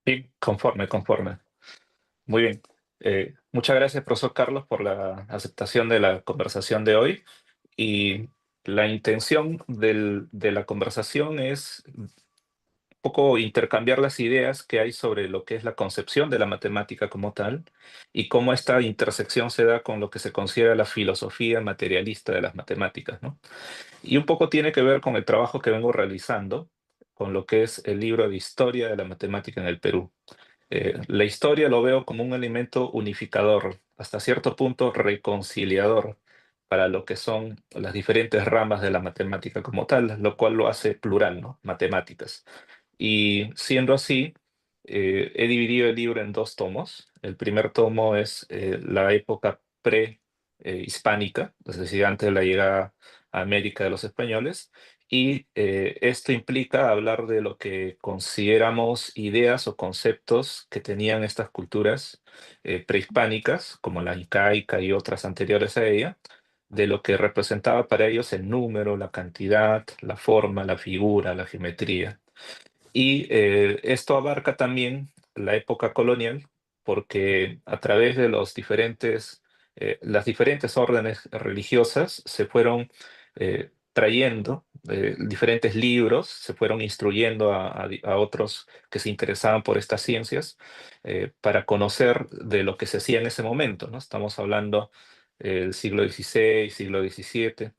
Sí, conforme, conforme. Muy bien. Muchas gracias, profesor Carlos, por la aceptación de la conversación de hoy. Y la intención de la conversación es un poco intercambiar las ideas que hay sobre lo que es la concepción de la matemática como tal y cómo esta intersección se da con lo que se considera la filosofía materialista de las matemáticas, ¿no? Y un poco tiene que ver con el trabajo que vengo realizando con lo que es el libro de historia de la matemática en el Perú. La historia lo veo como un elemento unificador, hasta cierto punto reconciliador para lo que son las diferentes ramas de la matemática como tal, lo cual lo hace plural, ¿no? Matemáticas. Y siendo así, he dividido el libro en dos tomos. El primer tomo es la época pre-hispánica, es decir, antes de la llegada a América de los españoles, y esto implica hablar de lo que consideramos ideas o conceptos que tenían estas culturas prehispánicas, como la incaica y otras anteriores a ella, de lo que representaba para ellos el número, la cantidad, la forma, la figura, la geometría. Y esto abarca también la época colonial, porque a través de las diferentes órdenes religiosas se fueron trayendo diferentes libros, se fueron instruyendo a otros que se interesaban por estas ciencias para conocer de lo que se hacía en ese momento, ¿no? Estamos hablando del siglo XVI, siglo XVII,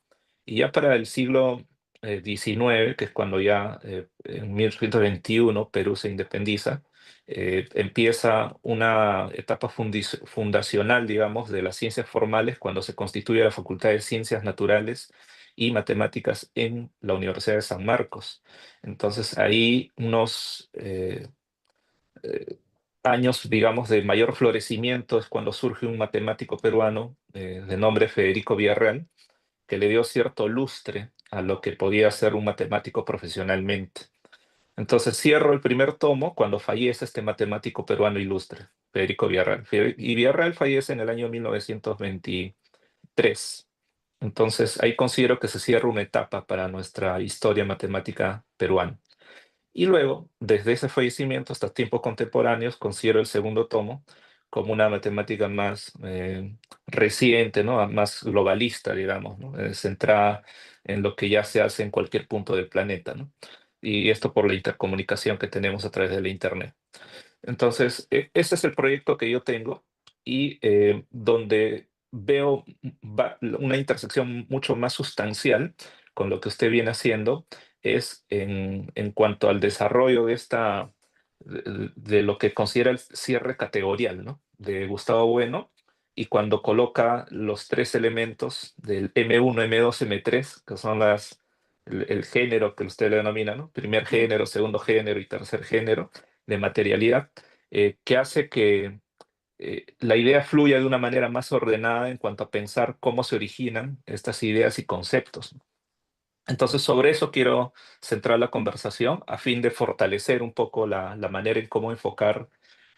y ya para el siglo XIX, que es cuando ya en 1821 Perú se independiza, empieza una etapa fundacional, digamos, de las ciencias formales cuando se constituye la Facultad de Ciencias Naturales y Matemáticas en la Universidad de San Marcos. Entonces ahí unos eh, años, digamos, de mayor florecimiento es cuando surge un matemático peruano de nombre Federico Villarreal, que le dio cierto lustre a lo que podía ser un matemático profesionalmente. Entonces cierro el primer tomo cuando fallece este matemático peruano ilustre, Federico Villarreal. Y Villarreal fallece en el año 1923. Entonces ahí considero que se cierra una etapa para nuestra historia matemática peruana. Y luego, desde ese fallecimiento hasta tiempos contemporáneos, considero el segundo tomo como una matemática más reciente, ¿no? Más globalista, digamos, ¿no? Centrada en lo que ya se hace en cualquier punto del planeta, ¿no? Y esto por la intercomunicación que tenemos a través de la Internet. Entonces, ese es el proyecto que yo tengo y donde veo una intersección mucho más sustancial con lo que usted viene haciendo es en cuanto al desarrollo de lo que considera el cierre categorial, ¿no? De Gustavo Bueno, y cuando coloca los tres elementos del M1, M2, M3, que son el género que usted le denomina, ¿no? Primer Sí. género, segundo género y tercer género de materialidad, que hace que la idea fluya de una manera más ordenada en cuanto a pensar cómo se originan estas ideas y conceptos. Entonces, sobre eso quiero centrar la conversación a fin de fortalecer un poco la manera en cómo enfocar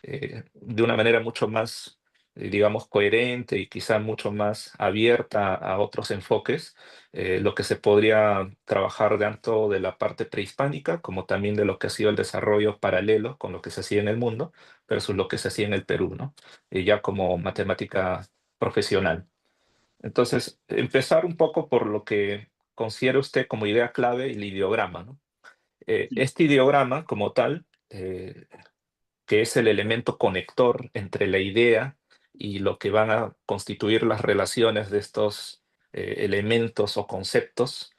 de una manera mucho más, digamos, coherente y quizá mucho más abierta a otros enfoques, lo que se podría trabajar tanto de la parte prehispánica como también de lo que ha sido el desarrollo paralelo con lo que se hacía en el mundo versus lo que se hacía en el Perú, ¿no? Ya como matemática profesional. Entonces, empezar un poco por lo que considera usted como idea clave, el ideograma, ¿no? Sí. Este ideograma como tal, que es el elemento conector entre la idea y lo que van a constituir las relaciones de estos elementos o conceptos,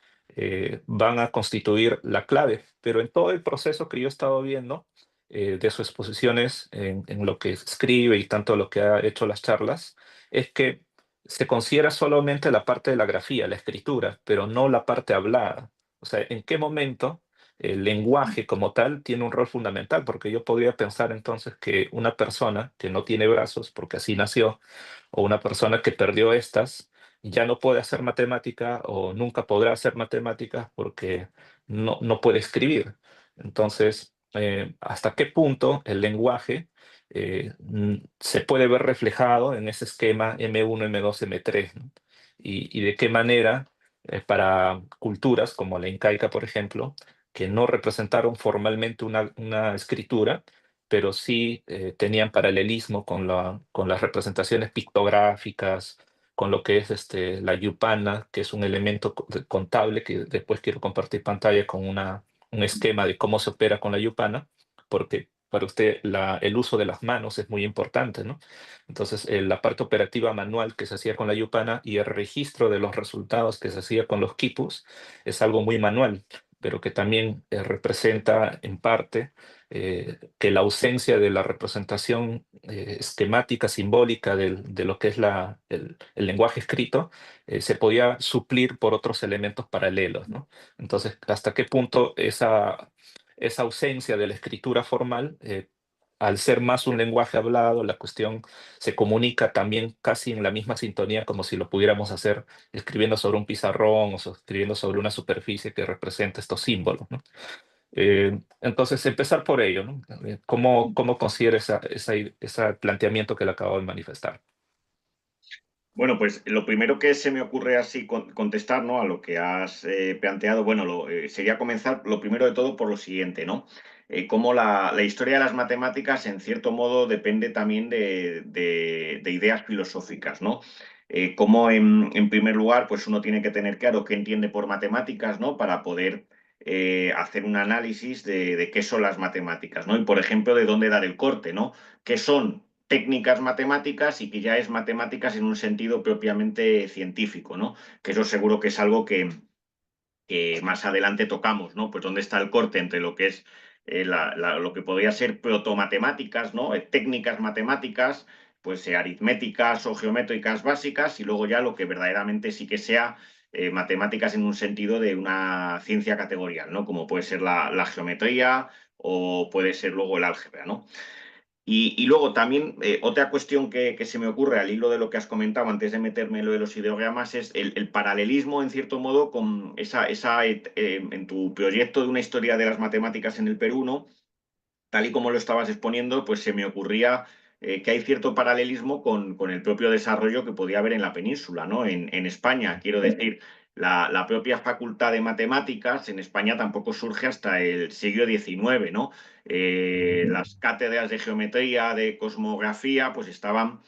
van a constituir la clave. Pero en todo el proceso que yo he estado viendo, de sus exposiciones en lo que escribe y tanto lo que ha hecho las charlas, es que se considera solamente la parte de la grafía, la escritura, pero no la parte hablada. O sea, ¿en qué momento el lenguaje como tal tiene un rol fundamental? Porque yo podría pensar entonces que una persona que no tiene brazos, porque así nació, o una persona que perdió estas, ya no puede hacer matemática o nunca podrá hacer matemáticas porque no puede escribir. Entonces, ¿hasta qué punto el lenguaje se puede ver reflejado en ese esquema M1, M2, M3, ¿no? Y de qué manera para culturas como la incaica, por ejemplo, que no representaron formalmente una escritura, pero sí tenían paralelismo con las representaciones pictográficas, con lo que es la yupana, que es un elemento contable, que después quiero compartir pantalla con un esquema de cómo se opera con la yupana, porque para usted el uso de las manos es muy importante, ¿no? Entonces, la parte operativa manual que se hacía con la yupana y el registro de los resultados que se hacía con los quipus es algo muy manual, pero que también representa en parte que la ausencia de la representación esquemática, simbólica de lo que es el lenguaje escrito, se podía suplir por otros elementos paralelos, ¿no? Entonces, ¿hasta qué punto esa ausencia de la escritura formal, al ser más un lenguaje hablado, la cuestión se comunica también casi en la misma sintonía como si lo pudiéramos hacer escribiendo sobre un pizarrón o escribiendo sobre una superficie que representa estos símbolos, ¿no? Entonces, empezar por ello, ¿no? ¿Cómo considera ese planteamiento que le acabo de manifestar? Bueno, pues lo primero que se me ocurre así contestar, ¿no? A lo que has planteado, bueno, sería comenzar lo primero de todo por lo siguiente, ¿no? Cómo la historia de las matemáticas, en cierto modo, depende también de ideas filosóficas, ¿no? Cómo en primer lugar, pues uno tiene que tener claro qué entiende por matemáticas, ¿no? Para poder hacer un análisis de qué son las matemáticas, ¿no? Y, por ejemplo, de dónde dar el corte, ¿no? ¿Qué son técnicas matemáticas y que ya es matemáticas en un sentido propiamente científico, ¿no? Que eso seguro que es algo que más adelante tocamos, ¿no? Pues dónde está el corte entre lo que es lo que podría ser protomatemáticas, ¿no? Técnicas matemáticas, pues aritméticas o geométricas básicas, y luego ya lo que verdaderamente sí que sea matemáticas en un sentido de una ciencia categorial, ¿no? Como puede ser la geometría o puede ser luego el álgebra, ¿no? Y luego también otra cuestión que se me ocurre al hilo de lo que has comentado antes de meterme en lo de los ideogramas es el paralelismo, en cierto modo, con en tu proyecto de una historia de las matemáticas en el Perú, ¿no? Tal y como lo estabas exponiendo, pues se me ocurría que hay cierto paralelismo con el propio desarrollo que podía haber en la península, ¿no? En España, quiero decir, la propia facultad de matemáticas en España tampoco surge hasta el siglo XIX, ¿no? Las cátedras de geometría, de cosmografía, pues estaban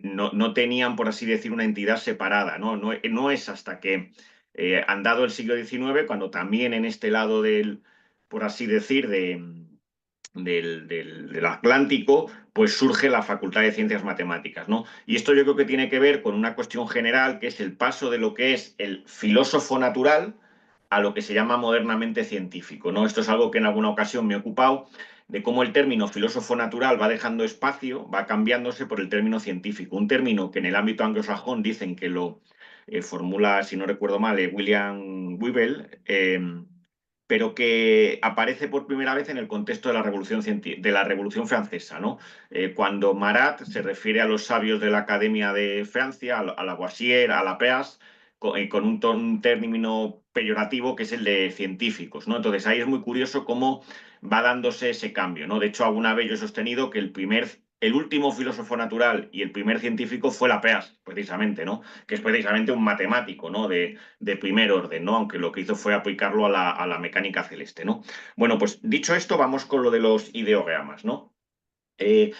no tenían, por así decir, una entidad separada, ¿no? No es hasta que han dado el siglo XIX, cuando también en este lado por así decir, del Atlántico, pues surge la Facultad de Ciencias Matemáticas, ¿no? Y esto yo creo que tiene que ver con una cuestión general, que es el paso de lo que es el filósofo natural a lo que se llama modernamente científico, ¿no? Esto es algo que en alguna ocasión me he ocupado, de cómo el término filósofo natural va dejando espacio, va cambiándose por el término científico, un término que en el ámbito anglosajón dicen que lo formula, si no recuerdo mal, William Webber, pero que aparece por primera vez en el contexto de de la Revolución Francesa, ¿no? Cuando Marat se refiere a los sabios de la Academia de Francia, a Lavoisier, a Laplace, con un término peyorativo que es el de científicos, ¿no? Entonces ahí es muy curioso cómo va dándose ese cambio, ¿no? De hecho, alguna vez yo he sostenido que el último filósofo natural y el primer científico fue Laplace, precisamente, ¿no? Que es precisamente un matemático, ¿no? De primer orden, ¿no? Aunque lo que hizo fue aplicarlo a la mecánica celeste, ¿no? Bueno, pues dicho esto, vamos con lo de los ideogramas, ¿no? Eh,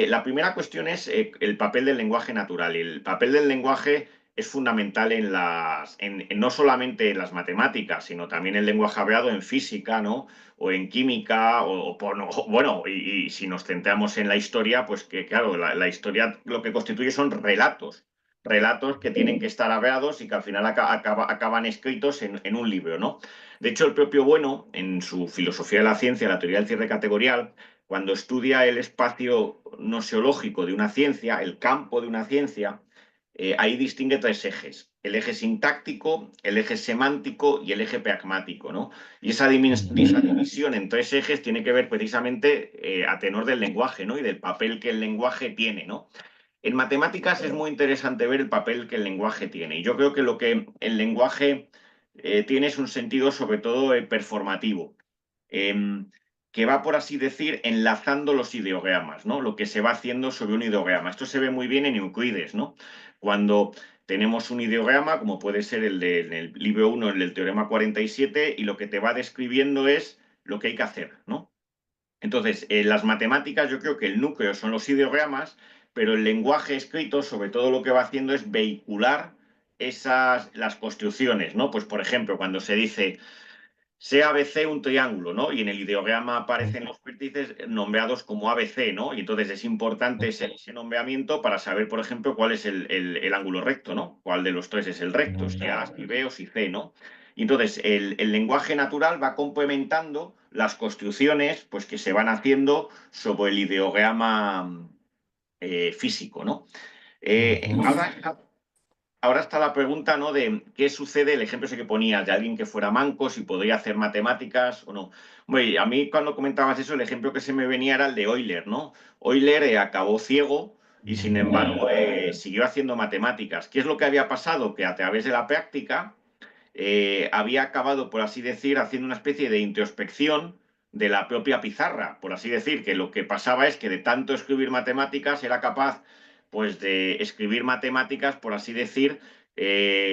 la primera cuestión es el papel del lenguaje natural. El papel del lenguaje es fundamental en no solamente en las matemáticas, sino también el lenguaje hablado en física, ¿no? O en química, bueno, y si nos centramos en la historia, pues que claro, la historia lo que constituye son relatos que tienen que estar hablados y que al final acaban escritos en un libro, ¿no? De hecho, el propio Bueno, en su filosofía de la ciencia, la teoría del cierre categorial, cuando estudia el espacio noseológico de una ciencia, el campo de una ciencia, ahí distingue tres ejes: el eje sintáctico, el eje semántico y el eje pragmático, ¿no? Y esa división en tres ejes tiene que ver precisamente a tenor del lenguaje, ¿no? Y del papel que el lenguaje tiene, ¿no? En matemáticas es muy interesante ver el papel que el lenguaje tiene. Y yo creo que lo que el lenguaje tiene es un sentido sobre todo performativo, que va, por así decir, enlazando los ideogramas, ¿no? Lo que se va haciendo sobre un ideograma. Esto se ve muy bien en Euclides, ¿no? Cuando tenemos un ideograma, como puede ser en el libro 1, el del teorema 47, y lo que te va describiendo es lo que hay que hacer, ¿no? Entonces, en las matemáticas yo creo que el núcleo son los ideogramas, pero el lenguaje escrito, sobre todo lo que va haciendo es vehicular las construcciones, ¿no? Pues, por ejemplo, cuando se dice sea ABC un triángulo, ¿no? Y en el ideograma Mm, aparecen los vértices nombrados como ABC, ¿no? Y entonces es importante mm, ese nombramiento para saber, por ejemplo, cuál es el ángulo recto, ¿no? ¿Cuál de los tres es el recto? Si A, si B o si C, ¿no? Y entonces el lenguaje natural va complementando las construcciones pues, que se van haciendo sobre el ideograma físico, ¿no? ujú, Ahora está la pregunta, ¿no? De qué sucede, el ejemplo ese que ponías, de alguien que fuera manco, si podría hacer matemáticas o no. Bueno, a mí cuando comentabas eso, el ejemplo que se me venía era el de Euler, ¿no? Euler acabó ciego y sin embargo siguió haciendo matemáticas. ¿Qué es lo que había pasado? Que a través de la práctica había acabado, por así decir, haciendo una especie de introspección de la propia pizarra, por así decir, que lo que pasaba es que de tanto escribir matemáticas era capaz pues de escribir matemáticas, por así decir,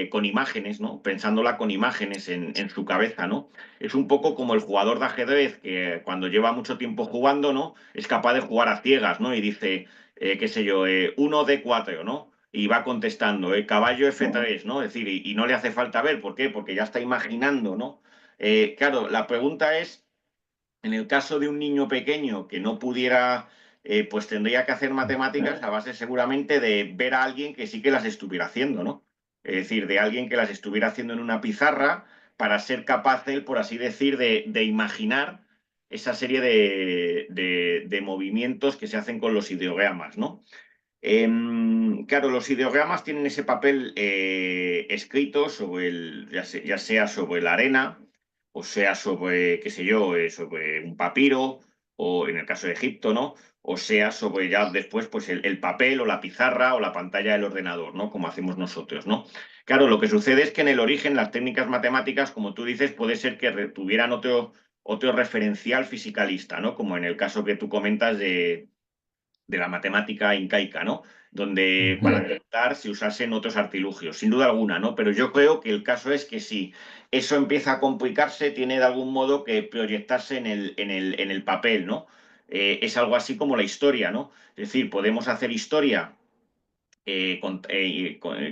con imágenes, ¿no? Pensándola con imágenes en su cabeza, ¿no? Es un poco como el jugador de ajedrez que cuando lleva mucho tiempo jugando, ¿no? Es capaz de jugar a ciegas, ¿no? Y dice, qué sé yo, 1 D4, ¿no? Y va contestando, caballo F3, ¿no? Es decir, y no le hace falta ver, ¿por qué? Porque ya está imaginando, ¿no? Claro, la pregunta es, en el caso de un niño pequeño que no pudiera, pues tendría que hacer matemáticas a base seguramente de ver a alguien que sí que las estuviera haciendo, ¿no? Es decir, de alguien que las estuviera haciendo en una pizarra para ser capaz él, por así decir, de imaginar esa serie de movimientos que se hacen con los ideogramas, ¿no? Claro, los ideogramas tienen ese papel escrito sobre ya sea sobre la arena, o sea sobre, qué sé yo, sobre un papiro, o en el caso de Egipto, ¿no? O sea sobre ya después, pues el papel o la pizarra o la pantalla del ordenador, ¿no? Como hacemos nosotros, ¿no? Claro, lo que sucede es que en el origen las técnicas matemáticas, como tú dices, puede ser que tuvieran otro referencial fisicalista, ¿no? Como en el caso que tú comentas de la matemática incaica, ¿no? Donde ujú, para contar se usasen otros artilugios, sin duda alguna, ¿no? Pero yo creo que el caso es que si eso empieza a complicarse, tiene de algún modo que proyectarse en el papel, ¿no? Es algo así como la historia, ¿no? Es decir, podemos hacer historia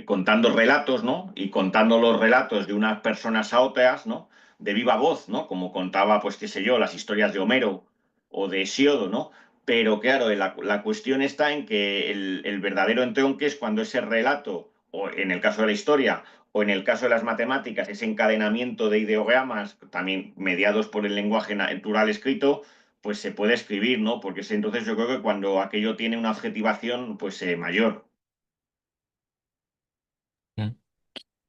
contando relatos, ¿no? Y contando los relatos de unas personas a otras, ¿no? De viva voz, ¿no? Como contaba, pues qué sé yo, las historias de Homero o de Hesiodo, ¿no? Pero claro, la cuestión está en que el verdadero entronque es cuando ese relato, o en el caso de la historia, o en el caso de las matemáticas, ese encadenamiento de ideogramas, también mediados por el lenguaje natural escrito, pues se puede escribir, ¿no? Porque es entonces yo creo que cuando aquello tiene una adjetivación, pues mayor. mm.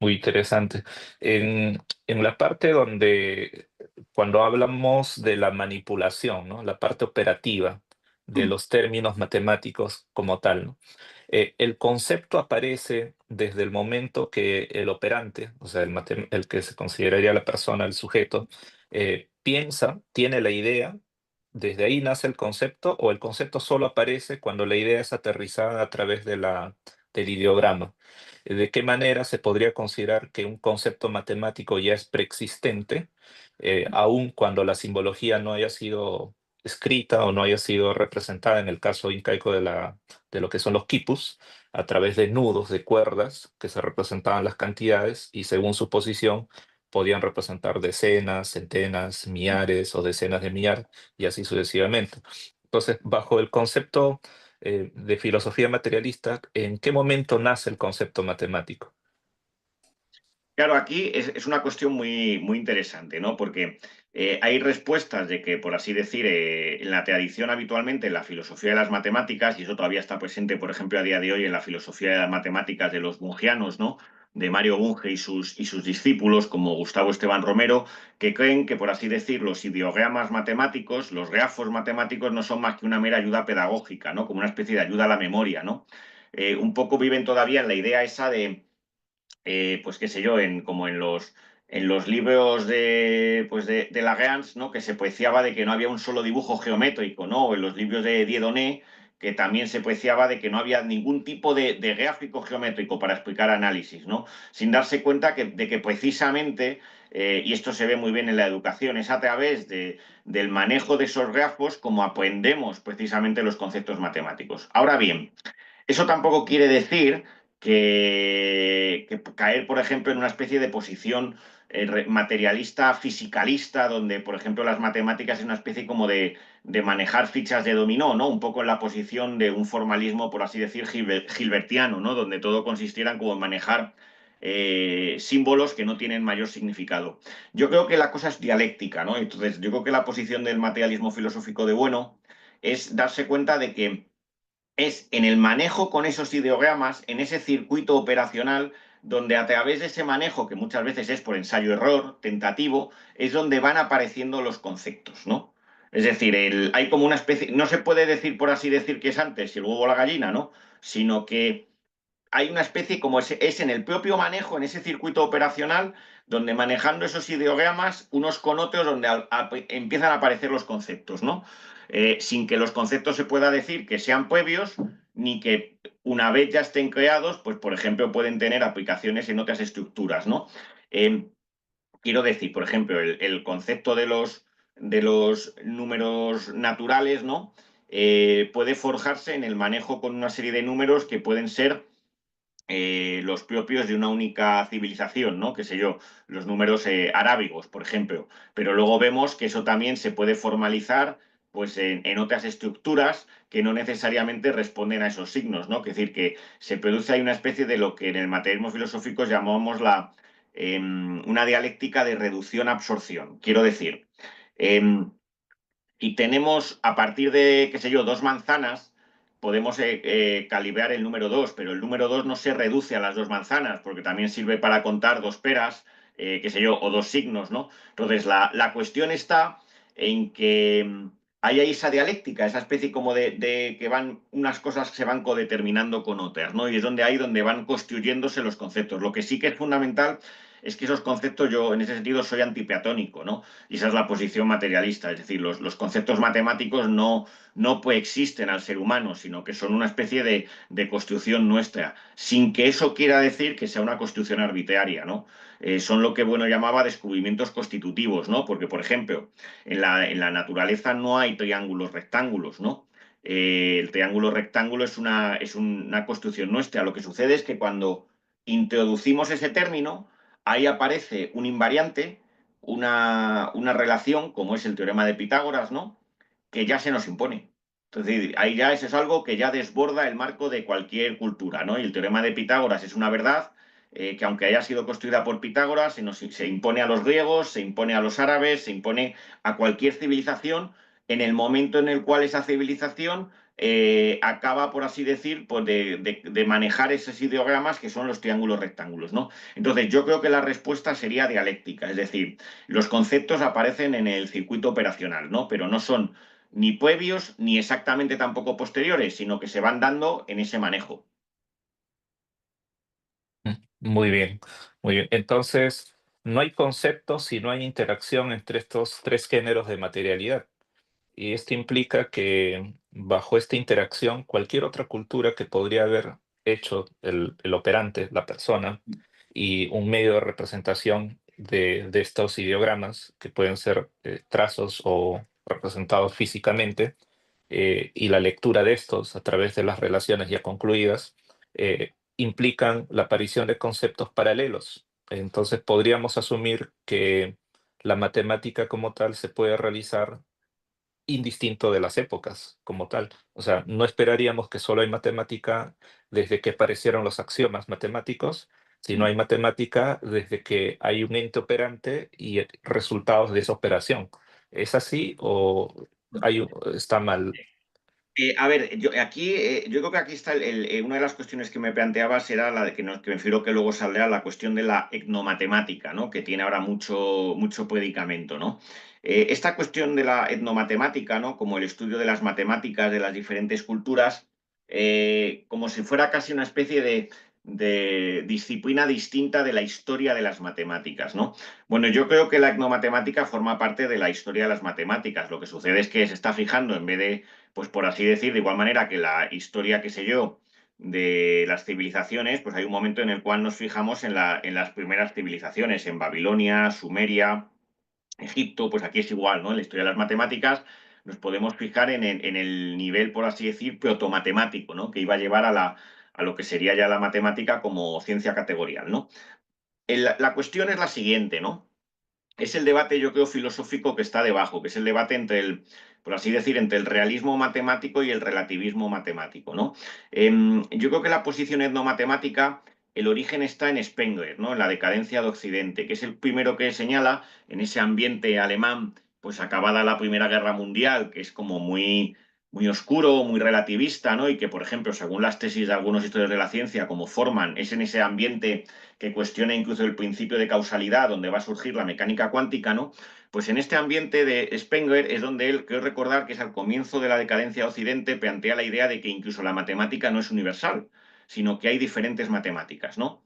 Muy interesante. En la parte donde, cuando hablamos de la manipulación, ¿no? La parte operativa de los términos matemáticos como tal, ¿no? El concepto aparece desde el momento que el operante, o sea, el que se consideraría la persona, el sujeto, piensa, tiene la idea, desde ahí nace el concepto, o el concepto solo aparece cuando la idea es aterrizada a través del ideograma. ¿De qué manera se podría considerar que un concepto matemático ya es preexistente, aun cuando la simbología no haya sido escrita o no haya sido representada en el caso incaico de lo que son los quipus, a través de nudos de cuerdas que se representaban las cantidades y según su posición podían representar decenas, centenas, millares o decenas de millar y así sucesivamente? Entonces, bajo el concepto de filosofía materialista, ¿en qué momento nace el concepto matemático? Claro, aquí es una cuestión muy, muy interesante, ¿no? Porque hay respuestas de que, por así decir, en la tradición habitualmente, en la filosofía de las matemáticas, y eso todavía está presente, por ejemplo, a día de hoy en la filosofía de las matemáticas de los bungianos, ¿no? De Mario Bunge y sus discípulos, como Gustavo Esteban Romero, que creen que, por así decir, los ideogramas matemáticos, los grafos matemáticos, no son más que una mera ayuda pedagógica, ¿no? Como una especie de ayuda a la memoria, ¿no? Un poco viven todavía en la idea esa de pues qué sé yo, como en los libros de Lagrange, ¿no? Que se preciaba de que no había un solo dibujo geométrico, ¿no? O en los libros de Dieudonné, que también se preciaba de que no había ningún tipo de gráfico geométrico para explicar análisis, ¿no? Sin darse cuenta de que precisamente, y esto se ve muy bien en la educación, es a través del manejo de esos grafos como aprendemos precisamente los conceptos matemáticos. Ahora bien, eso tampoco quiere decir que caer, por ejemplo, en una especie de posición materialista, fisicalista, donde, por ejemplo, las matemáticas es una especie como de manejar fichas de dominó, ¿no? Un poco en la posición de un formalismo, por así decir, gilbertiano, ¿no? Donde todo consistiera en como manejar símbolos que no tienen mayor significado. Yo creo que la cosa es dialéctica, ¿no? Entonces, yo creo que la posición del materialismo filosófico de Bueno es darse cuenta de que es en el manejo con esos ideogramas, en ese circuito operacional, donde a través de ese manejo, que muchas veces es por ensayo-error, tentativo, es donde van apareciendo los conceptos, ¿no? Es decir, hay como una especie, no se puede decir por así decir que es antes, si el huevo o la gallina, ¿no? Sino que hay una especie como es en el propio manejo, en ese circuito operacional, donde manejando esos ideogramas, unos con otros, donde empiezan a aparecer los conceptos, ¿no? Sin que los conceptos se pueda decir que sean previos, ni que una vez ya estén creados, pues por ejemplo pueden tener aplicaciones en otras estructuras, ¿no? Eh, Quiero decir, por ejemplo, el concepto de los números naturales, ¿no? Puede forjarse en el manejo con una serie de números que pueden ser los propios de una única civilización, ¿no? Qué sé yo, los números arábigos, por ejemplo. Pero luego vemos que eso también se puede formalizar pues, en otras estructuras que no necesariamente responden a esos signos, ¿no? Es decir, que se produce ahí una especie de lo que en el materialismo filosófico llamamos una dialéctica de reducción-absorción. Quiero decir, y tenemos a partir de, qué sé yo, dos manzanas, podemos calibrar el número 2, pero el número 2 no se reduce a las dos manzanas, porque también sirve para contar dos peras, qué sé yo, o dos signos, ¿no? Entonces, la cuestión está en que hay ahí esa dialéctica, esa especie como de que van, unas cosas se van codeterminando con otras, ¿no? Y es donde van construyéndose los conceptos. Lo que sí que es fundamental es que esos conceptos, yo en ese sentido soy antiplatónico, ¿no? Y esa es la posición materialista, es decir, los conceptos matemáticos no coexisten al ser humano, sino que son una especie de construcción nuestra, sin que eso quiera decir que sea una construcción arbitraria, ¿no? Son lo que Bueno llamaba descubrimientos constitutivos, ¿no? Porque, por ejemplo, en la naturaleza no hay triángulos rectángulos, ¿no? El triángulo rectángulo es una construcción nuestra. Lo que sucede es que cuando introducimos ese término, ahí aparece un invariante, una relación, como es el teorema de Pitágoras, ¿no? Que ya se nos impone. Entonces, ahí ya eso es algo que ya desborda el marco de cualquier cultura, ¿no? Y el teorema de Pitágoras es una verdad que aunque haya sido construida por Pitágoras, se impone a los griegos, se impone a los árabes, se impone a cualquier civilización en el momento en el cual esa civilización acaba, por así decir, pues de manejar esos ideogramas que son los triángulos rectángulos, ¿no? Entonces, yo creo que la respuesta sería dialéctica, es decir, los conceptos aparecen en el circuito operacional, ¿no? Pero no son ni previos ni exactamente tampoco posteriores, sino que se van dando en ese manejo. Muy bien, muy bien. Entonces, no hay conceptos si no hay interacción entre estos tres géneros de materialidad. Y esto implica que bajo esta interacción, cualquier otra cultura que podría haber hecho el operante, la persona, y un medio de representación de estos ideogramas, que pueden ser trazos o representados físicamente, y la lectura de estos a través de las relaciones ya concluidas, implican la aparición de conceptos paralelos. Entonces podríamos asumir que la matemática como tal se puede realizar indistinto de las épocas como tal. O sea, no esperaríamos que solo hay matemática desde que aparecieron los axiomas matemáticos, sino hay matemática desde que hay un ente operante y resultados de esa operación. ¿Es así o está mal? A ver, yo creo que aquí está una de las cuestiones que me planteabas era la de que me refiero que luego saldrá la cuestión de la etnomatemática, ¿no? Que tiene ahora mucho predicamento, ¿no? Esta cuestión de la etnomatemática, ¿no? Como el estudio de las matemáticas de las diferentes culturas, como si fuera casi una especie de disciplina distinta de la historia de las matemáticas, ¿no? Bueno, yo creo que la etnomatemática forma parte de la historia de las matemáticas. Lo que sucede es que se está fijando en vez de, pues por así decir, de igual manera que la historia, qué sé yo, de las civilizaciones, pues hay un momento en el cual nos fijamos en las primeras civilizaciones, en Babilonia, Sumeria, Egipto, pues aquí es igual, ¿no? En la historia de las matemáticas nos podemos fijar en el nivel, por así decir, protomatemático, ¿no? Que iba a llevar a lo que sería ya la matemática como ciencia categorial, ¿no? La cuestión es la siguiente, ¿no? Es el debate, yo creo, filosófico que está debajo, que es el debate entre el, por así decir, entre el realismo matemático y el relativismo matemático, ¿no? Yo creo que la posición etnomatemática, el origen está en Spengler, ¿no? En la decadencia de Occidente, que es el primero que señala en ese ambiente alemán, pues acabada la Primera Guerra Mundial, que es como muy oscuro, muy relativista, ¿no? Y que, por ejemplo, según las tesis de algunos historiadores de la ciencia, como Forman, es en ese ambiente que cuestiona incluso el principio de causalidad, donde va a surgir la mecánica cuántica, ¿no? Pues en este ambiente de Spengler es donde él, creo recordar que es al comienzo de la decadencia de Occidente, plantea la idea de que incluso la matemática no es universal, sino que hay diferentes matemáticas, ¿no?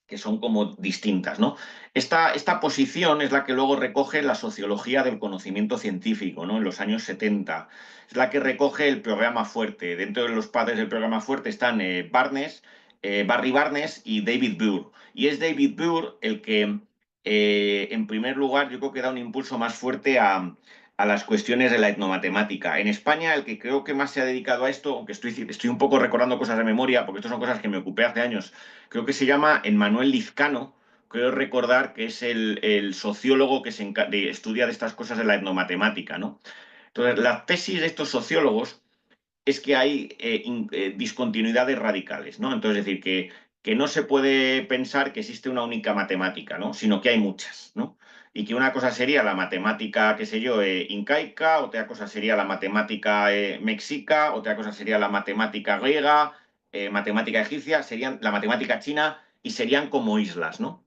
Que son como distintas, ¿no? Esta posición es la que luego recoge la sociología del conocimiento científico, ¿no? En los años 70. Es la que recoge el programa fuerte. Dentro de los padres del programa fuerte están Barry Barnes y David Bohr. Y es David Bohr el que, en primer lugar, yo creo que da un impulso más fuerte a las cuestiones de la etnomatemática. En España, el que creo que más se ha dedicado a esto, aunque estoy un poco recordando cosas de memoria, porque estas son cosas que me ocupé hace años, creo que se llama Emmanuel Lizcano, creo recordar que es el sociólogo que estudia de estas cosas de la etnomatemática, ¿no? Entonces, la tesis de estos sociólogos es que hay discontinuidades radicales, ¿no? Entonces, es decir, que no se puede pensar que existe una única matemática, ¿no? Sino que hay muchas, ¿no? Y que una cosa sería la matemática, qué sé yo, incaica, otra cosa sería la matemática mexica, otra cosa sería la matemática griega, matemática egipcia, serían la matemática china y serían como islas, ¿no?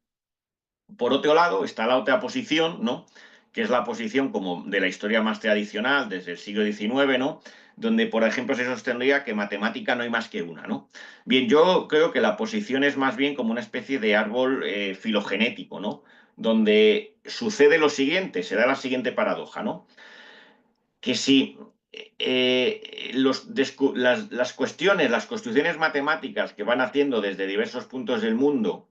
Por otro lado, está la otra posición, ¿no? Que es la posición como de la historia más tradicional, desde el siglo XIX, ¿no? Donde, por ejemplo, se sostendría que matemática no hay más que una, ¿no? Bien, yo creo que la posición es más bien como una especie de árbol filogenético, ¿no? Donde sucede lo siguiente, se da la siguiente paradoja, ¿no? Que si las cuestiones, las construcciones matemáticas que van haciendo desde diversos puntos del mundo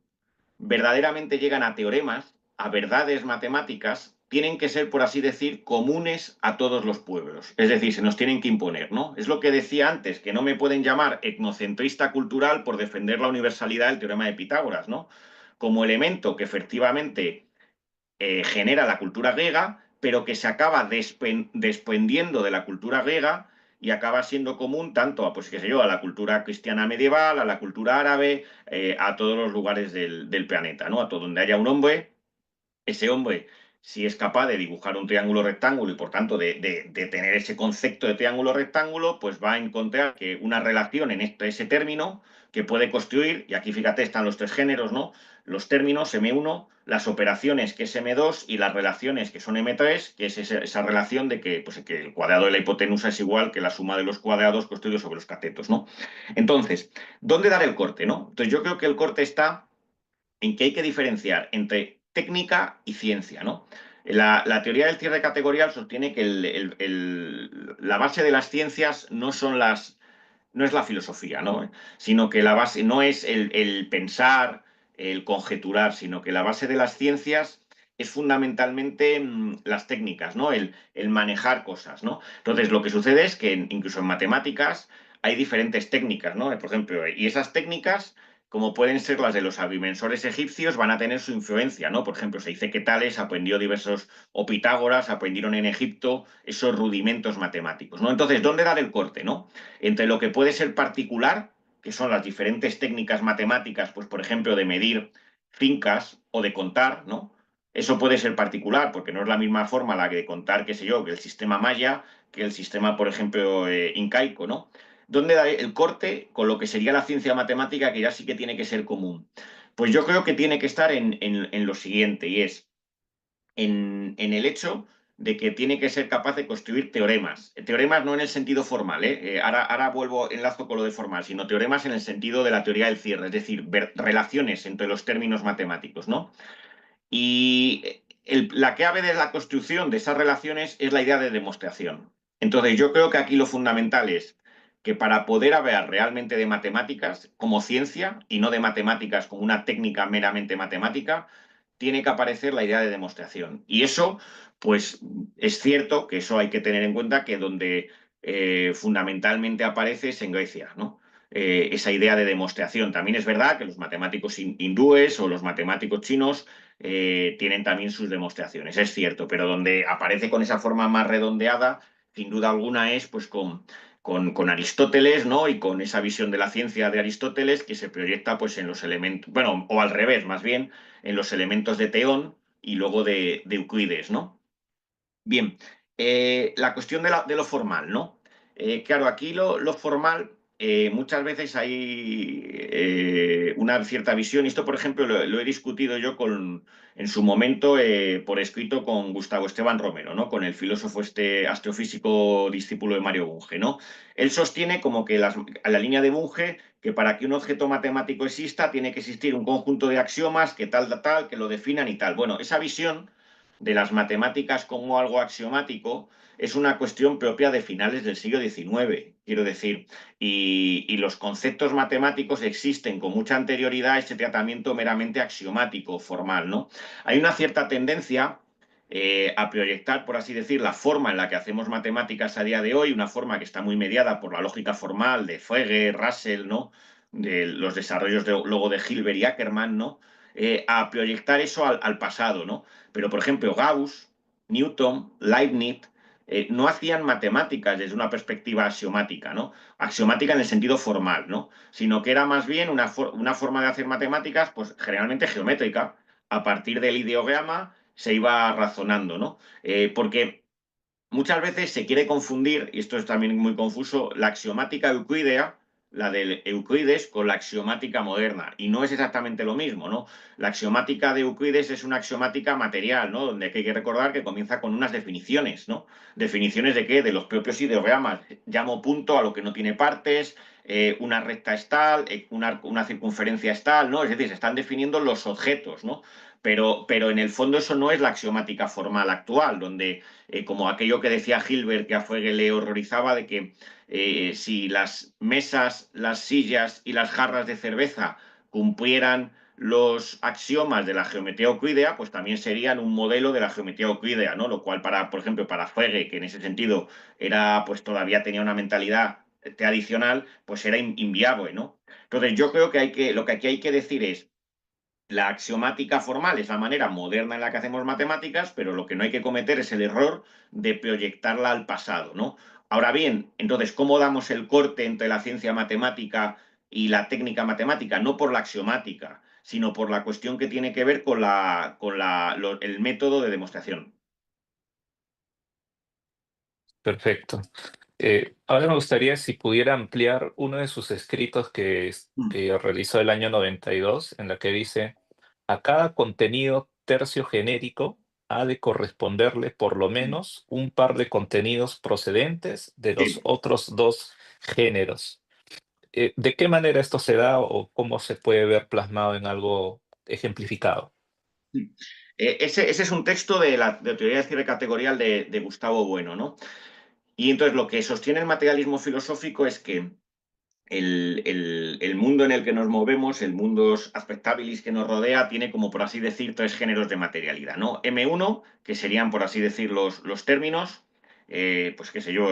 verdaderamente llegan a teoremas, a verdades matemáticas, tienen que ser, por así decir, comunes a todos los pueblos. Es decir, se nos tienen que imponer, ¿no? Es lo que decía antes, que no me pueden llamar etnocentrista cultural por defender la universalidad del teorema de Pitágoras, ¿no? Como elemento que efectivamente genera la cultura griega, pero que se acaba desprendiendo de la cultura griega y acaba siendo común tanto a, pues qué sé yo, a la cultura cristiana medieval, a la cultura árabe, a todos los lugares del planeta, ¿no? A todo donde haya un hombre, ese hombre, si es capaz de dibujar un triángulo rectángulo y por tanto de tener ese concepto de triángulo rectángulo, pues va a encontrar que una relación en ese término que puede construir, y aquí fíjate, están los tres géneros, ¿no? Los términos M1, las operaciones que es M2 y las relaciones que son M3, que es esa relación de que, pues, que el cuadrado de la hipotenusa es igual que la suma de los cuadrados construidos sobre los catetos, ¿no? Entonces, ¿dónde dar el corte, no? Entonces yo creo que el corte está en que hay que diferenciar entre técnica y ciencia, ¿no? La teoría del cierre categorial sostiene que la base de las ciencias no es la filosofía, ¿no? Sino que la base no es el pensar, el conjeturar, sino que la base de las ciencias es fundamentalmente las técnicas, ¿no? El manejar cosas, ¿no? Entonces, lo que sucede es que incluso en matemáticas hay diferentes técnicas, ¿no? Por ejemplo, y esas técnicas como pueden ser las de los agrimensores egipcios, van a tener su influencia, ¿no? Por ejemplo, se dice que Tales aprendió diversos, o Pitágoras aprendieron en Egipto esos rudimentos matemáticos, ¿no? Entonces, ¿dónde dar el corte, ¿no? Entre lo que puede ser particular, que son las diferentes técnicas matemáticas, pues, por ejemplo, de medir fincas o de contar, ¿no? Eso puede ser particular, porque no es la misma forma la de contar, qué sé yo, que el sistema maya, que el sistema, por ejemplo, incaico, ¿no? ¿Dónde da el corte con lo que sería la ciencia matemática que ya sí que tiene que ser común? Pues yo creo que tiene que estar en lo siguiente, y es en el hecho de que tiene que ser capaz de construir teoremas. Teoremas no en el sentido formal, ahora vuelvo, enlazo con lo de formal, sino teoremas en el sentido de la teoría del cierre, es decir, ver relaciones entre los términos matemáticos, ¿no? Y la clave de la construcción de esas relaciones es la idea de demostración. Entonces, yo creo que aquí lo fundamental es que para poder hablar realmente de matemáticas como ciencia y no de matemáticas como una técnica meramente matemática, tiene que aparecer la idea de demostración. Y eso, pues, es cierto que eso hay que tener en cuenta que donde fundamentalmente aparece es en Grecia, ¿no? Esa idea de demostración. También es verdad que los matemáticos hindúes o los matemáticos chinos tienen también sus demostraciones, es cierto, pero donde aparece con esa forma más redondeada, sin duda alguna, es pues con Aristóteles, ¿no? Y con esa visión de la ciencia de Aristóteles que se proyecta pues en los elementos, bueno, o al revés, más bien, en los elementos de Teón y luego de Euclides, ¿no? Bien, la cuestión de lo formal, ¿no? Claro, aquí lo formal, muchas veces hay una cierta visión, y esto, por ejemplo, lo he discutido yo en su momento por escrito con Gustavo Esteban Romero, ¿no? Con el filósofo este astrofísico discípulo de Mario Bunge, ¿no? Él sostiene como que a la línea de Bunge, que para que un objeto matemático exista, tiene que existir un conjunto de axiomas que tal, que lo definan y tal. Bueno, esa visión de las matemáticas como algo axiomático es una cuestión propia de finales del siglo XIX, quiero decir, y los conceptos matemáticos existen con mucha anterioridad a ese tratamiento meramente axiomático, formal, ¿no? Hay una cierta tendencia a proyectar, por así decir, la forma en la que hacemos matemáticas a día de hoy, una forma que está muy mediada por la lógica formal de Frege, Russell, ¿no? De los desarrollos luego de Hilbert y Ackermann, ¿no? A proyectar eso al pasado, ¿no? Pero, por ejemplo, Gauss, Newton, Leibniz, no hacían matemáticas desde una perspectiva axiomática, ¿no? Axiomática en el sentido formal, ¿no? Sino que era más bien una forma de hacer matemáticas, pues generalmente geométrica. A partir del ideograma se iba razonando, ¿no? Porque muchas veces se quiere confundir, y esto es también muy confuso, la axiomática euclídea, la del Euclides, con la axiomática moderna. Y no es exactamente lo mismo, ¿no? La axiomática de Euclides es una axiomática material, ¿no? Donde hay que recordar que comienza con unas definiciones, ¿no? ¿Definiciones de qué? De los propios ideogramas. Llamo punto a lo que no tiene partes, una recta es tal, una circunferencia es tal, ¿no? Es decir, se están definiendo los objetos, ¿no? Pero en el fondo eso no es la axiomática formal actual, donde como aquello que decía Hilbert, que a Frege le horrorizaba, de que si las mesas, las sillas y las jarras de cerveza cumplieran los axiomas de la geometría euclídea, pues también serían un modelo de la geometría euclídea, ¿no? Lo cual, por ejemplo, para Frege, que en ese sentido era, pues todavía tenía una mentalidad tradicional, pues era inviable, ¿no? Entonces, yo creo que lo que aquí hay que decir es la axiomática formal es la manera moderna en la que hacemos matemáticas, pero lo que no hay que cometer es el error de proyectarla al pasado, ¿no? Ahora bien, entonces, ¿cómo damos el corte entre la ciencia matemática y la técnica matemática? No por la axiomática, sino por la cuestión que tiene que ver con el método de demostración. Perfecto. Ahora me gustaría si pudiera ampliar uno de sus escritos que realizó el año 92, en la que dice, a cada contenido tercio genérico ha de corresponderle por lo menos un par de contenidos procedentes de los Sí. otros dos géneros. ¿De qué manera esto se da o cómo se puede ver plasmado en algo ejemplificado? Ese es un texto de la teoría de cierre categorial de Gustavo Bueno, ¿no? Y entonces lo que sostiene el materialismo filosófico es que el mundo en el que nos movemos, el mundo aspectabilis que nos rodea, tiene como, por así decir, tres géneros de materialidad, ¿no? M1, que serían, por así decir, los términos, pues qué sé yo,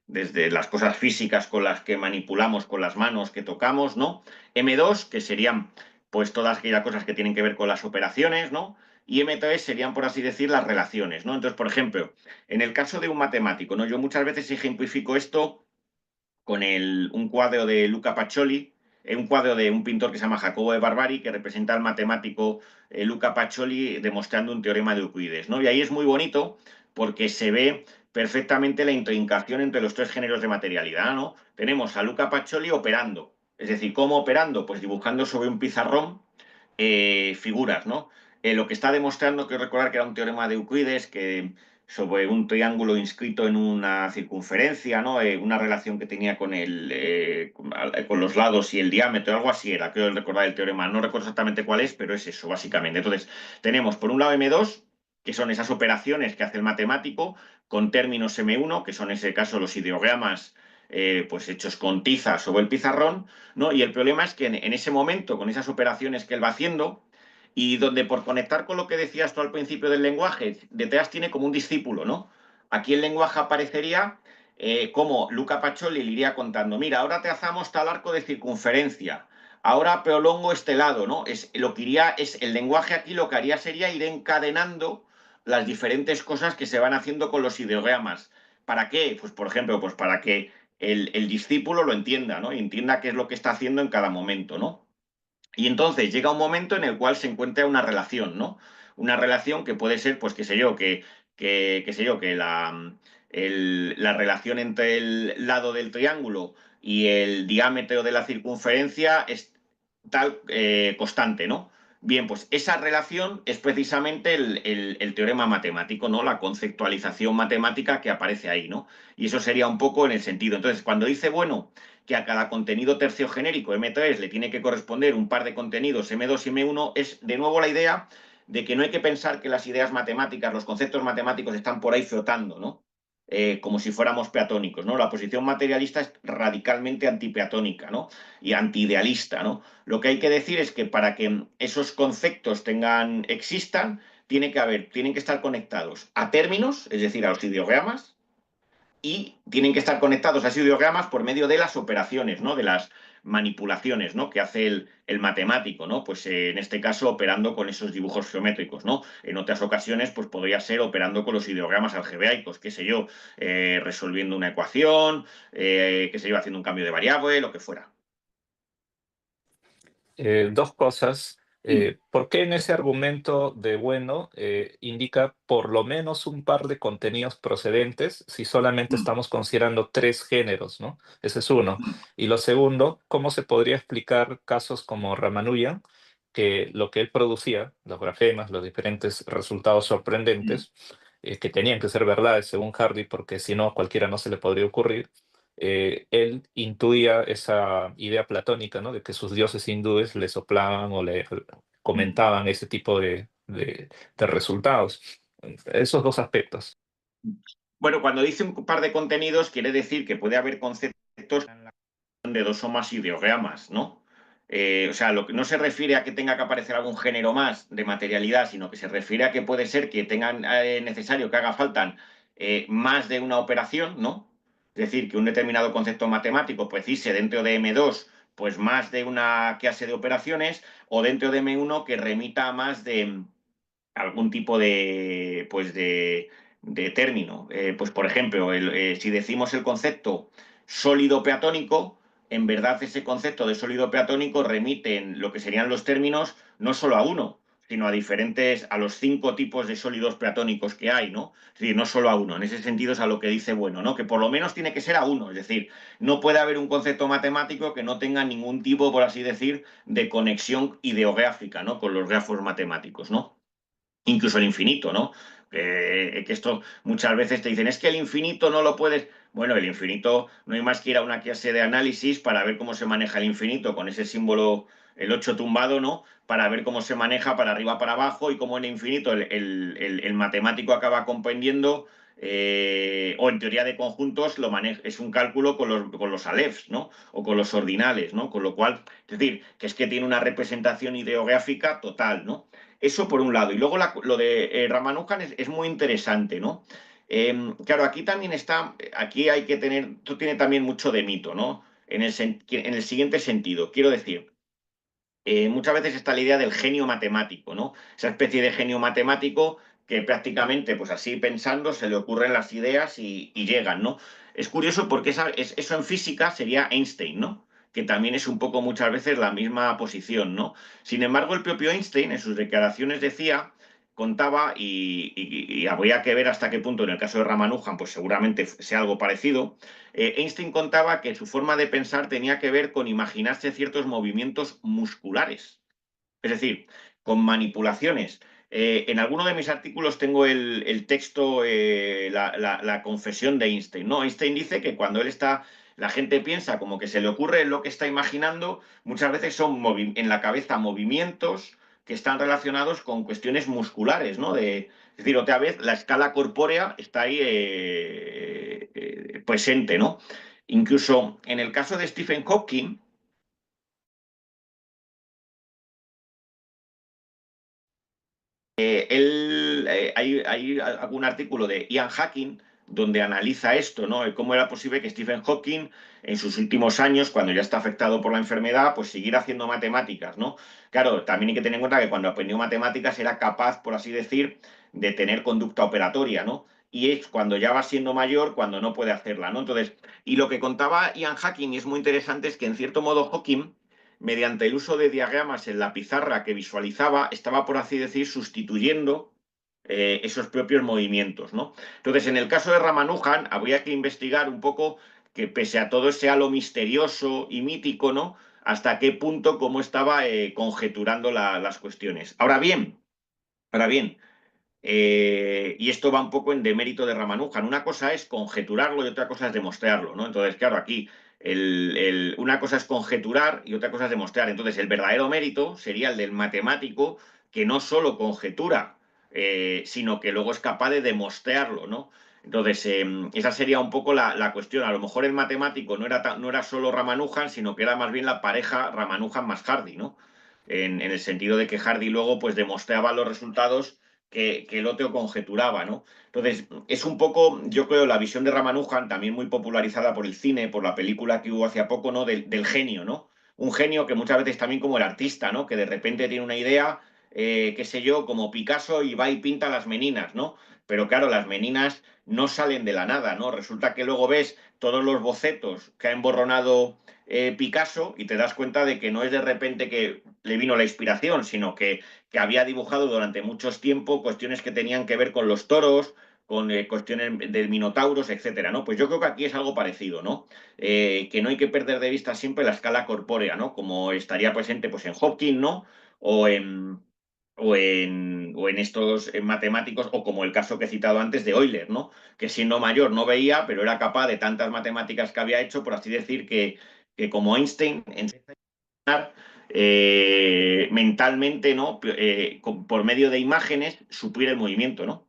desde las cosas físicas con las que manipulamos con las manos, que tocamos, ¿no? M2, que serían, pues todas aquellas cosas que tienen que ver con las operaciones, ¿no? Y M3 serían, por así decir, las relaciones, ¿no? Entonces, por ejemplo, en el caso de un matemático, ¿no? Yo muchas veces ejemplifico esto con un cuadro de Luca Pacioli, un cuadro de un pintor que se llama Jacobo de Barbari, que representa al matemático Luca Pacioli demostrando un teorema de Euclides, ¿no? Y ahí es muy bonito porque se ve perfectamente la intrincación entre los tres géneros de materialidad, ¿no? Tenemos a Luca Pacioli operando, es decir, ¿cómo operando? Pues dibujando sobre un pizarrón figuras, ¿no? Lo que está demostrando, quiero recordar que era un teorema de Euclides sobre un triángulo inscrito en una circunferencia, ¿no? Una relación que tenía con los lados y el diámetro, algo así era, creo recordar el teorema. No recuerdo exactamente cuál es, pero es eso, básicamente. Entonces, tenemos por un lado M2, que son esas operaciones que hace el matemático, con términos M1, que son en ese caso los ideogramas pues hechos con tiza sobre el pizarrón, ¿no? Y el problema es que en ese momento, con esas operaciones que él va haciendo, y donde por conectar con lo que decías tú al principio del lenguaje, detrás tiene como un discípulo, ¿no? Aquí el lenguaje aparecería como Luca Pacioli le iría contando, mira, ahora trazamos tal arco de circunferencia, ahora prolongo este lado, ¿no? Lo que iría, es el lenguaje aquí lo que haría sería ir encadenando las diferentes cosas que se van haciendo con los ideogramas. ¿Para qué? Pues, por ejemplo, pues para que el discípulo lo entienda, ¿no? Y entienda qué es lo que está haciendo en cada momento, ¿no? Y entonces llega un momento en el cual se encuentra una relación, ¿no? Una relación que puede ser, pues, qué sé yo, qué sé yo, que la relación entre el lado del triángulo y el diámetro de la circunferencia es tal constante, ¿no? Bien, pues esa relación es precisamente el teorema matemático, ¿no? La conceptualización matemática que aparece ahí, ¿no? Y eso sería un poco en el sentido. Entonces, cuando dice, bueno, que a cada contenido tercio genérico M3 le tiene que corresponder un par de contenidos M2 y M1, es de nuevo la idea de que no hay que pensar que las ideas matemáticas, los conceptos matemáticos están por ahí flotando, ¿no? Como si fuéramos peatónicos, ¿no? La posición materialista es radicalmente antipeatónica, ¿no? Y antiidealista, ¿no? Lo que hay que decir es que para que esos conceptos existan, tienen que estar conectados a términos, es decir, a los ideogramas, y tienen que estar conectados a esos ideogramas por medio de las operaciones, ¿no? De las manipulaciones, ¿no? Que hace el matemático, ¿no? Pues en este caso operando con esos dibujos geométricos, ¿no? En otras ocasiones, pues podría ser operando con los ideogramas algebraicos, qué sé yo, resolviendo una ecuación, qué sé yo, haciendo un cambio de variable, lo que fuera. Dos cosas. Sí. ¿Por qué en ese argumento de bueno indica por lo menos un par de contenidos procedentes si solamente estamos considerando tres géneros, ¿no? Ese es uno. Y lo segundo, ¿cómo se podría explicar casos como Ramanujan, que lo que él producía, los grafemas, los diferentes resultados sorprendentes, que tenían que ser verdades según Hardy, porque si no a cualquiera no se le podría ocurrir, él intuía esa idea platónica, ¿no? De que sus dioses hindúes le soplaban o le comentaban ese tipo de resultados. Esos dos aspectos. Bueno, cuando dice un par de contenidos, quiere decir que puede haber conceptos de dos o más ideogramas, ¿no? O sea, lo que no se refiere a que tenga que aparecer algún género más de materialidad, sino que se refiere a que puede ser que tengan necesario que haga falta más de una operación, ¿no? Es decir, que un determinado concepto matemático precise dentro de M2 pues más de una clase de operaciones o dentro de M1 que remita a más de algún tipo de término. Pues por ejemplo, si decimos el concepto sólido peatónico, en verdad ese concepto de sólido peatónico remite en lo que serían los términos no solo a uno, sino a los 5 tipos de sólidos peatónicos que hay, ¿no? Es decir, no solo a uno. En ese sentido es a lo que dice bueno, ¿no? Que por lo menos tiene que ser a uno. Es decir, no puede haber un concepto matemático que no tenga ningún tipo, por así decir, de conexión ideográfica, ¿no? Con los grafos matemáticos, ¿no? Incluso el infinito, ¿no? Que esto muchas veces te dicen, es que el infinito no lo puedes. Bueno, el infinito no hay más que ir a una clase de análisis para ver cómo se maneja el infinito con ese símbolo, el 8 tumbado, ¿no? Para ver cómo se maneja para arriba, para abajo y cómo en el infinito el matemático acaba comprendiendo. O en teoría de conjuntos es un cálculo con los alefs, ¿no? O con los ordinales, ¿no? Con lo cual, es decir, que es que tiene una representación ideográfica total, ¿no? Eso por un lado. Y luego lo de Ramanujan es muy interesante, ¿no? Claro, aquí hay que tener, esto tiene también mucho de mito, ¿no? En el siguiente sentido, quiero decir, muchas veces está la idea del genio matemático, ¿no? Esa especie de genio matemático que prácticamente, pues así pensando, se le ocurren las ideas y llegan, ¿no? Es curioso porque eso en física sería Einstein, ¿no? Que también es un poco muchas veces la misma posición, ¿no? Sin embargo, el propio Einstein en sus declaraciones decía, contaba, y habría que ver hasta qué punto en el caso de Ramanujan, pues seguramente sea algo parecido. Einstein contaba que su forma de pensar tenía que ver con imaginarse ciertos movimientos musculares, es decir, con manipulaciones En alguno de mis artículos tengo el texto, la confesión de Einstein, ¿no? Einstein dice que cuando él está, la gente piensa como que se le ocurre lo que está imaginando, muchas veces son en la cabeza movimientos que están relacionados con cuestiones musculares, ¿no? Es decir, otra vez la escala corpórea está ahí presente, ¿no? Incluso en el caso de Stephen Hawking, hay algún artículo de Ian Hacking donde analiza esto, ¿no? Cómo era posible que Stephen Hawking en sus últimos años, cuando ya está afectado por la enfermedad, pues siguiera haciendo matemáticas, ¿no? Claro, también hay que tener en cuenta que cuando aprendió matemáticas era capaz, por así decir, de tener conducta operatoria, ¿no? Y es cuando ya va siendo mayor, cuando no puede hacerla, ¿no? Entonces, y lo que contaba Ian Hacking, y es muy interesante, es que en cierto modo Hawking mediante el uso de diagramas en la pizarra que visualizaba, estaba, por así decir, sustituyendo esos propios movimientos, ¿no? Entonces, en el caso de Ramanujan, habría que investigar un poco que pese a todo ese halo misterioso y mítico, ¿no? Hasta qué punto, cómo estaba conjeturando las cuestiones. Ahora bien, y esto va un poco en demérito de Ramanujan. Una cosa es conjeturarlo y otra cosa es demostrarlo, ¿no? Entonces, claro, aquí una cosa es conjeturar y otra cosa es demostrar. Entonces, el verdadero mérito sería el del matemático que no solo conjetura, sino que luego es capaz de demostrarlo, ¿no? Entonces, esa sería un poco la cuestión. A lo mejor el matemático no era solo Ramanujan, sino que era más bien la pareja Ramanujan más Hardy, ¿no? En el sentido de que Hardy luego pues demostraba los resultados que el otro conjeturaba, ¿no? Entonces, es un poco, yo creo, la visión de Ramanujan, también muy popularizada por el cine, por la película que hubo hace poco, ¿no? Del genio, ¿no? Un genio que muchas veces también como el artista, ¿no? Que de repente tiene una idea, qué sé yo, como Picasso y va y pinta las meninas, ¿no? Pero claro, las meninas no salen de la nada, ¿no? Resulta que luego ves todos los bocetos que ha emborronado Picasso y te das cuenta de que no es de repente que le vino la inspiración, sino que había dibujado durante muchos tiempos cuestiones que tenían que ver con los toros, con cuestiones del Minotauros, etcétera, ¿no? Pues yo creo que aquí es algo parecido, ¿no? Que no hay que perder de vista siempre la escala corpórea, ¿no? Como estaría presente pues en Hawking, ¿no? O en, o en estos matemáticos, o como el caso que he citado antes de Euler, ¿no? Que siendo mayor no veía, pero era capaz de tantas matemáticas que había hecho, por así decir, que como Einstein, mentalmente, ¿no? Por medio de imágenes, suplir el movimiento, ¿no?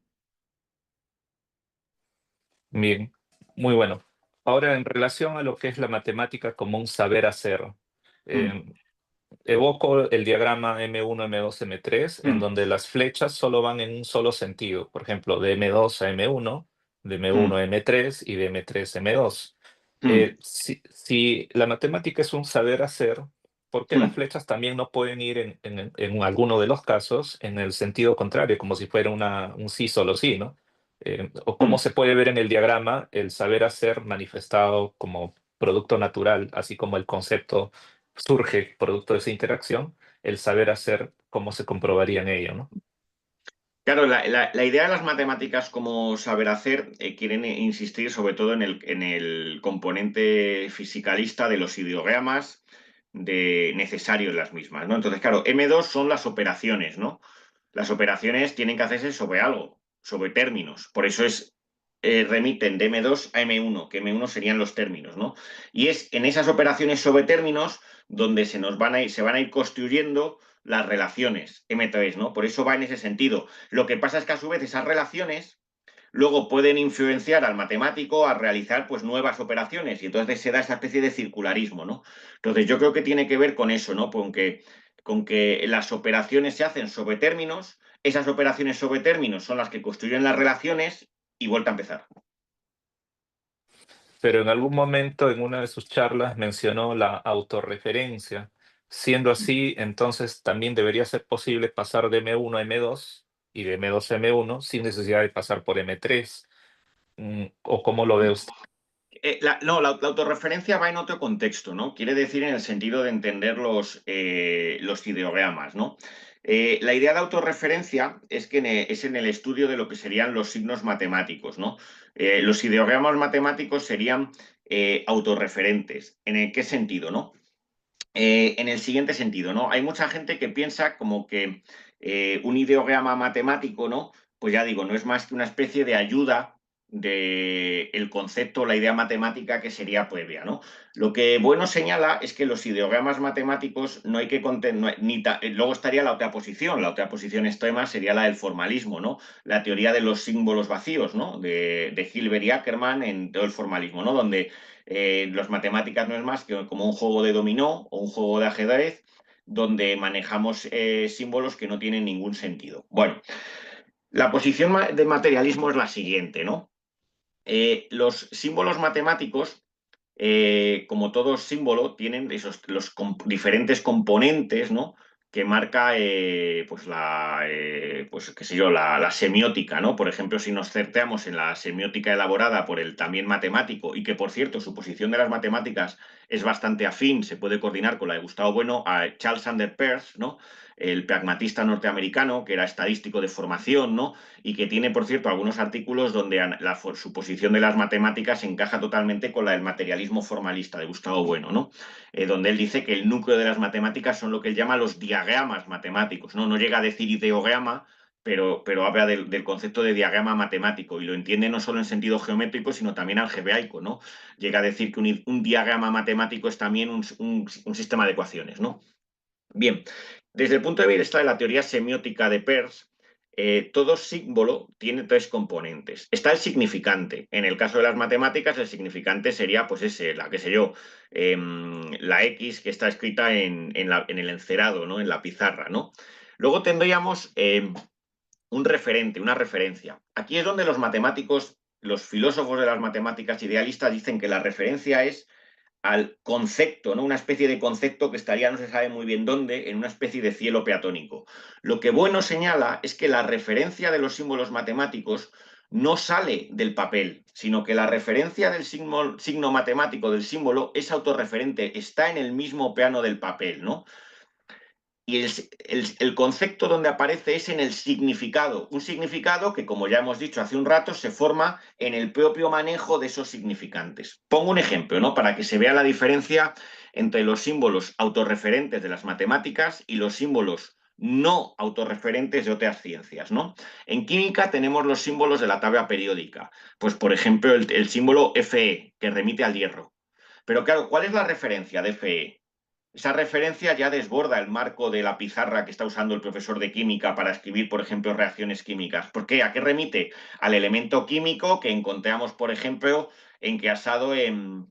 Bien, muy bueno. Ahora, en relación a lo que es la matemática como un saber hacer, Mm, eh, evoco el diagrama M1, M2, M3, en mm, donde las flechas solo van en un solo sentido. Por ejemplo, de M2 a M1, de M1 mm, a M3 y de M3 a M2. mm, Si la matemática es un saber hacer, ¿por qué las mm, flechas también no pueden ir en alguno de los casos en el sentido contrario, como si fuera un sí solo sí, ¿no? O cómo mm. se puede ver en el diagrama el saber hacer manifestado como producto natural, así como el concepto surge producto de esa interacción, el saber hacer, cómo se comprobaría en ello, ¿no? Claro, la idea de las matemáticas como saber hacer quieren insistir sobre todo en el componente fisicalista de los ideogramas necesarios en las mismas, ¿no? Entonces, claro, M2 son las operaciones, ¿no? Las operaciones tienen que hacerse sobre algo, sobre términos. Por eso remiten de M2 a M1, que M1 serían los términos, ¿no? Y es en esas operaciones sobre términos donde se van a ir construyendo las relaciones M3, ¿no? Por eso va en ese sentido. Lo que pasa es que a su vez esas relaciones luego pueden influenciar al matemático a realizar pues nuevas operaciones y entonces se da esa especie de circularismo, ¿no? Entonces yo creo que tiene que ver con eso, ¿no? Con que las operaciones se hacen sobre términos, esas operaciones sobre términos son las que construyen las relaciones y vuelta a empezar. Pero en algún momento en una de sus charlas mencionó la autorreferencia. Siendo así, entonces también debería ser posible pasar de M1 a M2 y de M2 a M1 sin necesidad de pasar por M3. ¿O cómo lo ve usted? No, la autorreferencia va en otro contexto, ¿no? Quiere decir en el sentido de entender los ideogramas, ¿no? La idea de autorreferencia es en el estudio de lo que serían los signos matemáticos, ¿no? Los ideogramas matemáticos serían autorreferentes. ¿En qué sentido, no? En el siguiente sentido, ¿no? Hay mucha gente que piensa como que un ideograma matemático, ¿no? Pues ya digo, no es más que una especie de ayuda del concepto, la idea matemática que sería previa, ¿no? Lo que Bueno señala es que los ideogramas matemáticos no hay que luego estaría la otra posición extrema sería la del formalismo, ¿no? La teoría de los símbolos vacíos, ¿no? De Hilbert y Ackermann en todo el formalismo, ¿no? Donde las matemáticas no es más que como un juego de dominó o un juego de ajedrez donde manejamos símbolos que no tienen ningún sentido. Bueno, la posición de materialismo es la siguiente, ¿no? Los símbolos matemáticos, como todo símbolo, tienen diferentes componentes, ¿no? Que marca, pues, qué sé yo, la semiótica, ¿no? Por ejemplo, si nos centramos en la semiótica elaborada por el también matemático, y que, por cierto, su posición de las matemáticas es bastante afín, se puede coordinar con la de Gustavo Bueno, a Charles Sanders Peirce, ¿no? El pragmatista norteamericano, que era estadístico de formación, ¿no? Y que tiene, por cierto, algunos artículos donde su posición de las matemáticas encaja totalmente con la del materialismo formalista de Gustavo Bueno, ¿no? Donde él dice que el núcleo de las matemáticas son lo que él llama los diagramas matemáticos, ¿no? No llega a decir ideograma, pero habla del concepto de diagrama matemático y lo entiende no solo en sentido geométrico, sino también algebraico, ¿no? Llega a decir que un diagrama matemático es también un sistema de ecuaciones, ¿no? Bien, desde el punto de vista de la teoría semiótica de Peirce, todo símbolo tiene tres componentes. Está el significante. En el caso de las matemáticas, el significante sería, pues ese, la qué sé yo, la X que está escrita en el encerado, ¿no? En la pizarra, ¿no? Luego tendríamos un referente, una referencia. Aquí es donde los matemáticos, los filósofos de las matemáticas idealistas dicen que la referencia es al concepto, ¿no? Una especie de concepto que estaría, no se sabe muy bien dónde, en una especie de cielo platónico. Lo que Bueno señala es que la referencia de los símbolos matemáticos no sale del papel, sino que la referencia del signo matemático del símbolo es autorreferente, está en el mismo plano del papel, ¿no? Y el concepto donde aparece es en el significado, un significado que, como ya hemos dicho hace un rato, se forma en el propio manejo de esos significantes. Pongo un ejemplo, ¿no? Para que se vea la diferencia entre los símbolos autorreferentes de las matemáticas y los símbolos no autorreferentes de otras ciencias, ¿no? En química tenemos los símbolos de la tabla periódica, pues por ejemplo el símbolo Fe, que remite al hierro. Pero claro, ¿cuál es la referencia de Fe? Esa referencia ya desborda el marco de la pizarra que está usando el profesor de química para escribir, por ejemplo, reacciones químicas. ¿Por qué? ¿A qué remite? Al elemento químico que encontramos, por ejemplo, enqueasado en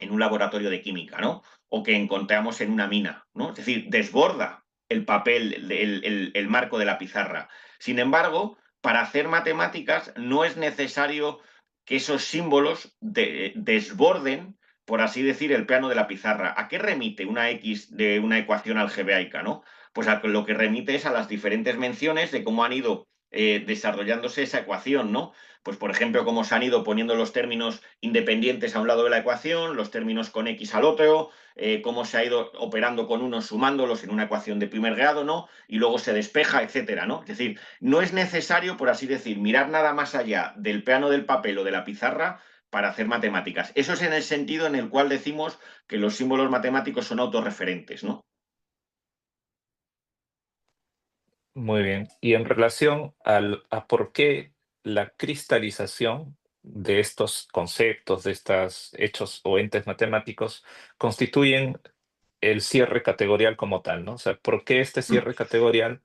un laboratorio de química, ¿no? O que encontramos en una mina, ¿no? Es decir, desborda el papel, el marco de la pizarra. Sin embargo, para hacer matemáticas no es necesario que esos símbolos desborden, por así decir, el plano de la pizarra. ¿A qué remite una X de una ecuación algebraica, no? Pues a lo que remite es a las diferentes menciones de cómo han ido desarrollándose esa ecuación, ¿no? Pues, por ejemplo, cómo se han ido poniendo los términos independientes a un lado de la ecuación, los términos con X al otro, cómo se ha ido operando con unos, sumándolos en una ecuación de primer grado, ¿no? Y luego se despeja, etcétera, ¿no? Es decir, no es necesario, por así decir, mirar nada más allá del plano del papel o de la pizarra para hacer matemáticas. Eso es en el sentido en el cual decimos que los símbolos matemáticos son autorreferentes, ¿no? Muy bien. Y en relación a por qué la cristalización de estos conceptos, de estos hechos o entes matemáticos, constituyen el cierre categorial como tal, ¿no? O sea, ¿por qué este Mm, cierre categorial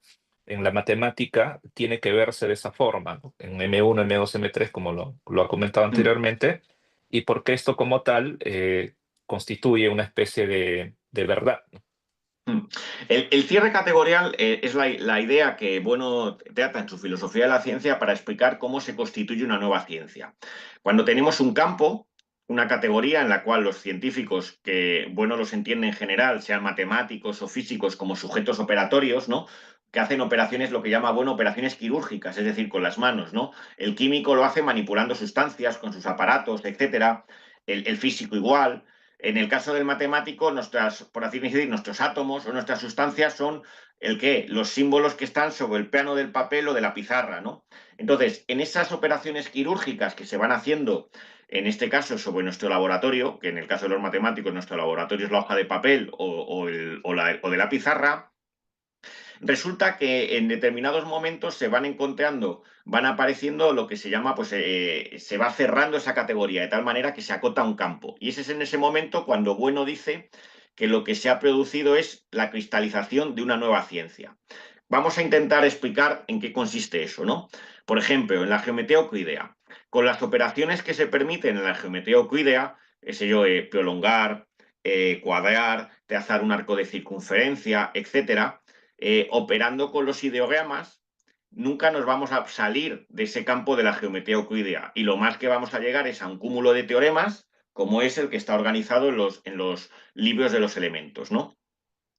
en la matemática tiene que verse de esa forma, ¿no? En M1, M2, M3, como lo ha comentado mm. anteriormente, y por qué esto como tal constituye una especie de verdad, ¿no? Mm. El cierre categorial es la idea que Bueno trata en su filosofía de la ciencia para explicar cómo se constituye una nueva ciencia. Cuando tenemos un campo, una categoría en la cual los científicos, que Bueno los entiende en general, sean matemáticos o físicos como sujetos operatorios, ¿no? Que hacen operaciones, lo que llama Bueno, operaciones quirúrgicas, es decir, con las manos, ¿no? El químico lo hace manipulando sustancias con sus aparatos, etcétera. El físico igual. En el caso del matemático, por así decir, nuestros átomos o nuestras sustancias son el qué, los símbolos que están sobre el plano del papel o de la pizarra, ¿no? Entonces, en esas operaciones quirúrgicas que se van haciendo, en este caso sobre nuestro laboratorio, que en el caso de los matemáticos nuestro laboratorio es la hoja de papel o de la pizarra, Resulta que en determinados momentos se van encontrando, van apareciendo lo que se llama, pues se va cerrando esa categoría de tal manera que se acota un campo. Y ese es en ese momento cuando Bueno dice que lo que se ha producido es la cristalización de una nueva ciencia. Vamos a intentar explicar en qué consiste eso, ¿no? Por ejemplo, en la geometría euclídea, con las operaciones que se permiten en la geometría euclídea, ese yo, prolongar, cuadrar, trazar un arco de circunferencia, etcétera, operando con los ideogramas, nunca nos vamos a salir de ese campo de la geometría euclídea y lo más que vamos a llegar es a un cúmulo de teoremas como es el que está organizado en los libros de los elementos, ¿no?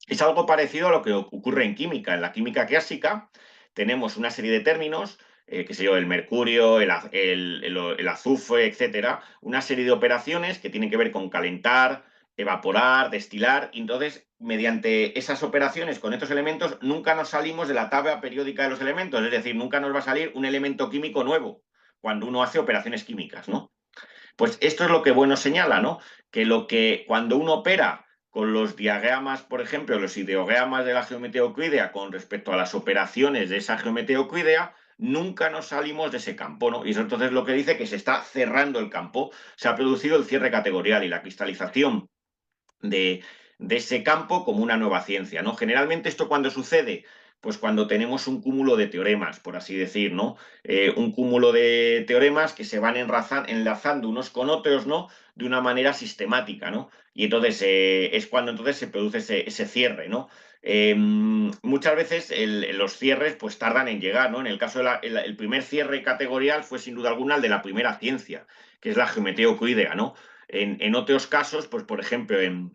Es algo parecido a lo que ocurre en química. En la química clásica tenemos una serie de términos, qué sé yo, el mercurio, el azufre, etcétera, una serie de operaciones que tienen que ver con calentar, evaporar, destilar, y entonces, mediante esas operaciones con estos elementos, nunca nos salimos de la tabla periódica de los elementos, es decir, nunca nos va a salir un elemento químico nuevo cuando uno hace operaciones químicas, ¿no? Pues esto es lo que Bueno señala, ¿no? Que cuando uno opera con los diagramas, por ejemplo, los ideogramas de la geometría euclídea con respecto a las operaciones de esa geometría euclídea, nunca nos salimos de ese campo, ¿no? Y eso entonces lo que dice que se está cerrando el campo, se ha producido el cierre categorial y la cristalización de, de ese campo como una nueva ciencia, ¿no? Generalmente esto cuando sucede, pues cuando tenemos un cúmulo de teoremas, por así decir, ¿no? Un cúmulo de teoremas que se van enlazando unos con otros, ¿no? De una manera sistemática, ¿no? Y entonces es cuando entonces se produce ese cierre, ¿no? Muchas veces los cierres pues tardan en llegar, ¿no? En el caso el primer cierre categorial fue sin duda alguna el de la primera ciencia, que es la geometría euclídea, ¿no? En otros casos, pues por ejemplo, en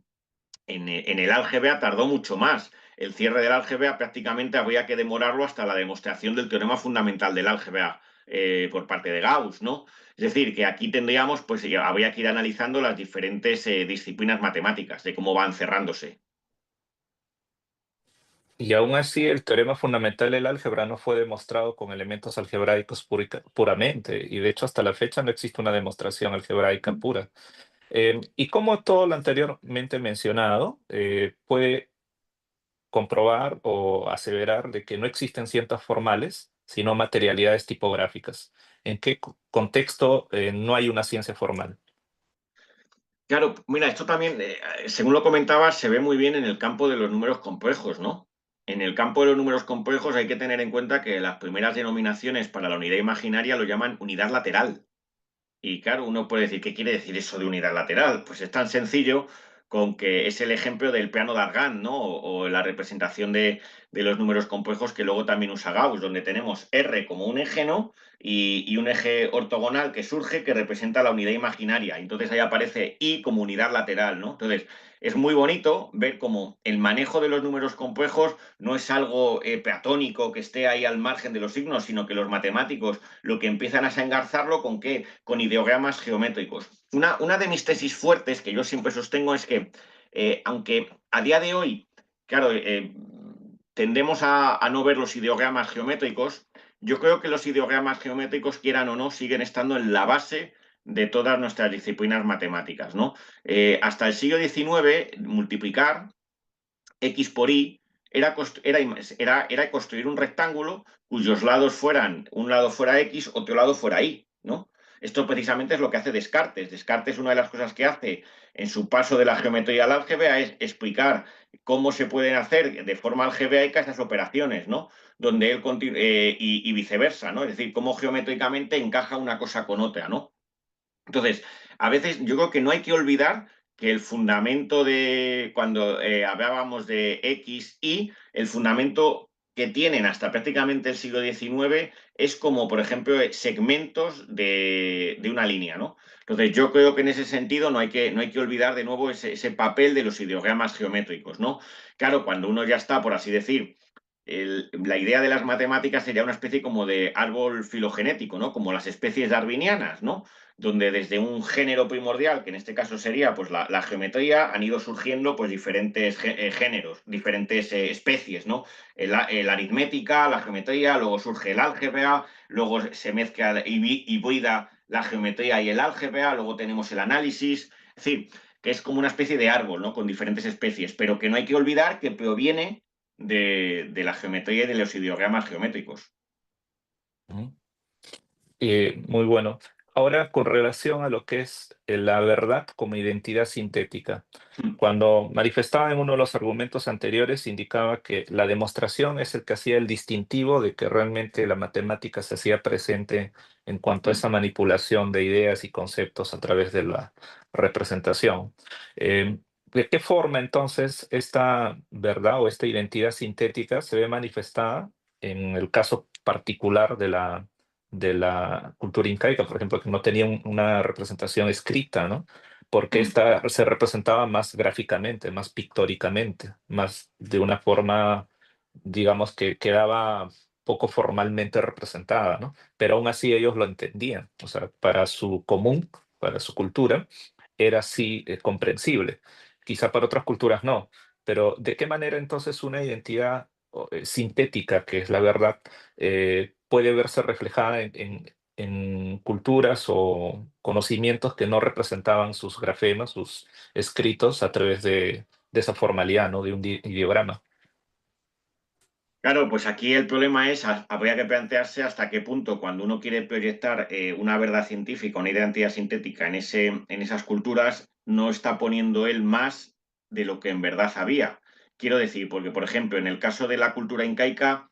el álgebra tardó mucho más. El cierre del álgebra prácticamente habría que demorarlo hasta la demostración del teorema fundamental del álgebra por parte de Gauss, ¿no? Es decir, que aquí tendríamos, pues habría que ir analizando las diferentes disciplinas matemáticas, de cómo van cerrándose. Y aún así, el teorema fundamental del álgebra no fue demostrado con elementos algebraicos puramente, y de hecho hasta la fecha no existe una demostración algebraica pura. Y como todo lo anteriormente mencionado, puede comprobar o aseverar de que no existen cientos formales, sino materialidades tipográficas. ¿En qué contexto no hay una ciencia formal? Claro, mira, esto también, según lo comentabas, se ve muy bien en el campo de los números complejos, ¿no? En el campo de los números complejos hay que tener en cuenta que las primeras denominaciones para la unidad imaginaria lo llaman unidad lateral. Y claro, uno puede decir, ¿qué quiere decir eso de unidad lateral? Pues es tan sencillo con que es el ejemplo del plano de Argand, ¿no? O la representación de los números complejos que luego también usa Gauss, donde tenemos R como un eje, ¿no? Y un eje ortogonal que surge que representa la unidad imaginaria. Entonces ahí aparece I como unidad lateral, ¿no? Entonces es muy bonito ver cómo el manejo de los números complejos no es algo platónico que esté ahí al margen de los signos, sino que los matemáticos lo que empiezan es a engarzarlo con qué, con ideogramas geométricos. Una de mis tesis fuertes que yo siempre sostengo es que, aunque a día de hoy, claro, tendemos a no ver los ideogramas geométricos, yo creo que los ideogramas geométricos, quieran o no, siguen estando en la base de todas nuestras disciplinas matemáticas, ¿no? Hasta el siglo XIX, multiplicar X por Y era construir un rectángulo cuyos lados fueran, un lado fuera X, otro lado fuera Y, ¿no? Esto precisamente es lo que hace Descartes. Descartes, una de las cosas que hace en su paso de la geometría al álgebra es explicar cómo se pueden hacer de forma algebraica esas operaciones, ¿no? Donde él y viceversa, ¿no? Es decir, cómo geométricamente encaja una cosa con otra, ¿no? Entonces, a veces yo creo que no hay que olvidar que el fundamento de, cuando hablábamos de X, Y, el fundamento que tienen hasta prácticamente el siglo XIX es como, por ejemplo, segmentos de una línea, ¿no? Entonces, yo creo que en ese sentido no hay que olvidar de nuevo ese papel de los ideogramas geométricos, ¿no? Claro, cuando uno ya está, por así decir, la idea de las matemáticas sería una especie como de árbol filogenético, ¿no? Como las especies darwinianas, ¿no? Donde desde un género primordial, que en este caso sería pues la geometría, han ido surgiendo pues diferentes géneros, diferentes especies, ¿no? La aritmética, la geometría, luego surge el álgebra, luego se mezcla hibrida la geometría y el álgebra, luego tenemos el análisis, es decir, que es como una especie de árbol, ¿no? Con diferentes especies, pero que no hay que olvidar que proviene de la geometría y de los ideogramas geométricos. Ujú. Muy bueno. Ahora, con relación a lo que es la verdad como identidad sintética. Cuando manifestaba en uno de los argumentos anteriores, indicaba que la demostración es el que hacía el distintivo de que realmente la matemática se hacía presente en cuanto a esa manipulación de ideas y conceptos a través de la representación. ¿De qué forma entonces esta verdad o esta identidad sintética se ve manifestada en el caso particular de la cultura incaica, por ejemplo, que no tenía una representación escrita, ¿no? Porque esta se representaba más gráficamente, más pictóricamente, más de una forma, digamos, que quedaba poco formalmente representada, ¿no? Pero aún así ellos lo entendían, o sea, para su común, para su cultura, era así comprensible. Quizá para otras culturas no, pero ¿de qué manera entonces una identidad sintética, que es la verdad, puede verse reflejada en culturas o conocimientos que no representaban sus grafemas, sus escritos a través de esa formalidad, ¿no? De un ideograma? Claro, pues aquí el problema es, habría que plantearse hasta qué punto cuando uno quiere proyectar una verdad científica, una identidad sintética en esas culturas, no está poniendo él más de lo que en verdad había. Quiero decir, porque por ejemplo, en el caso de la cultura incaica,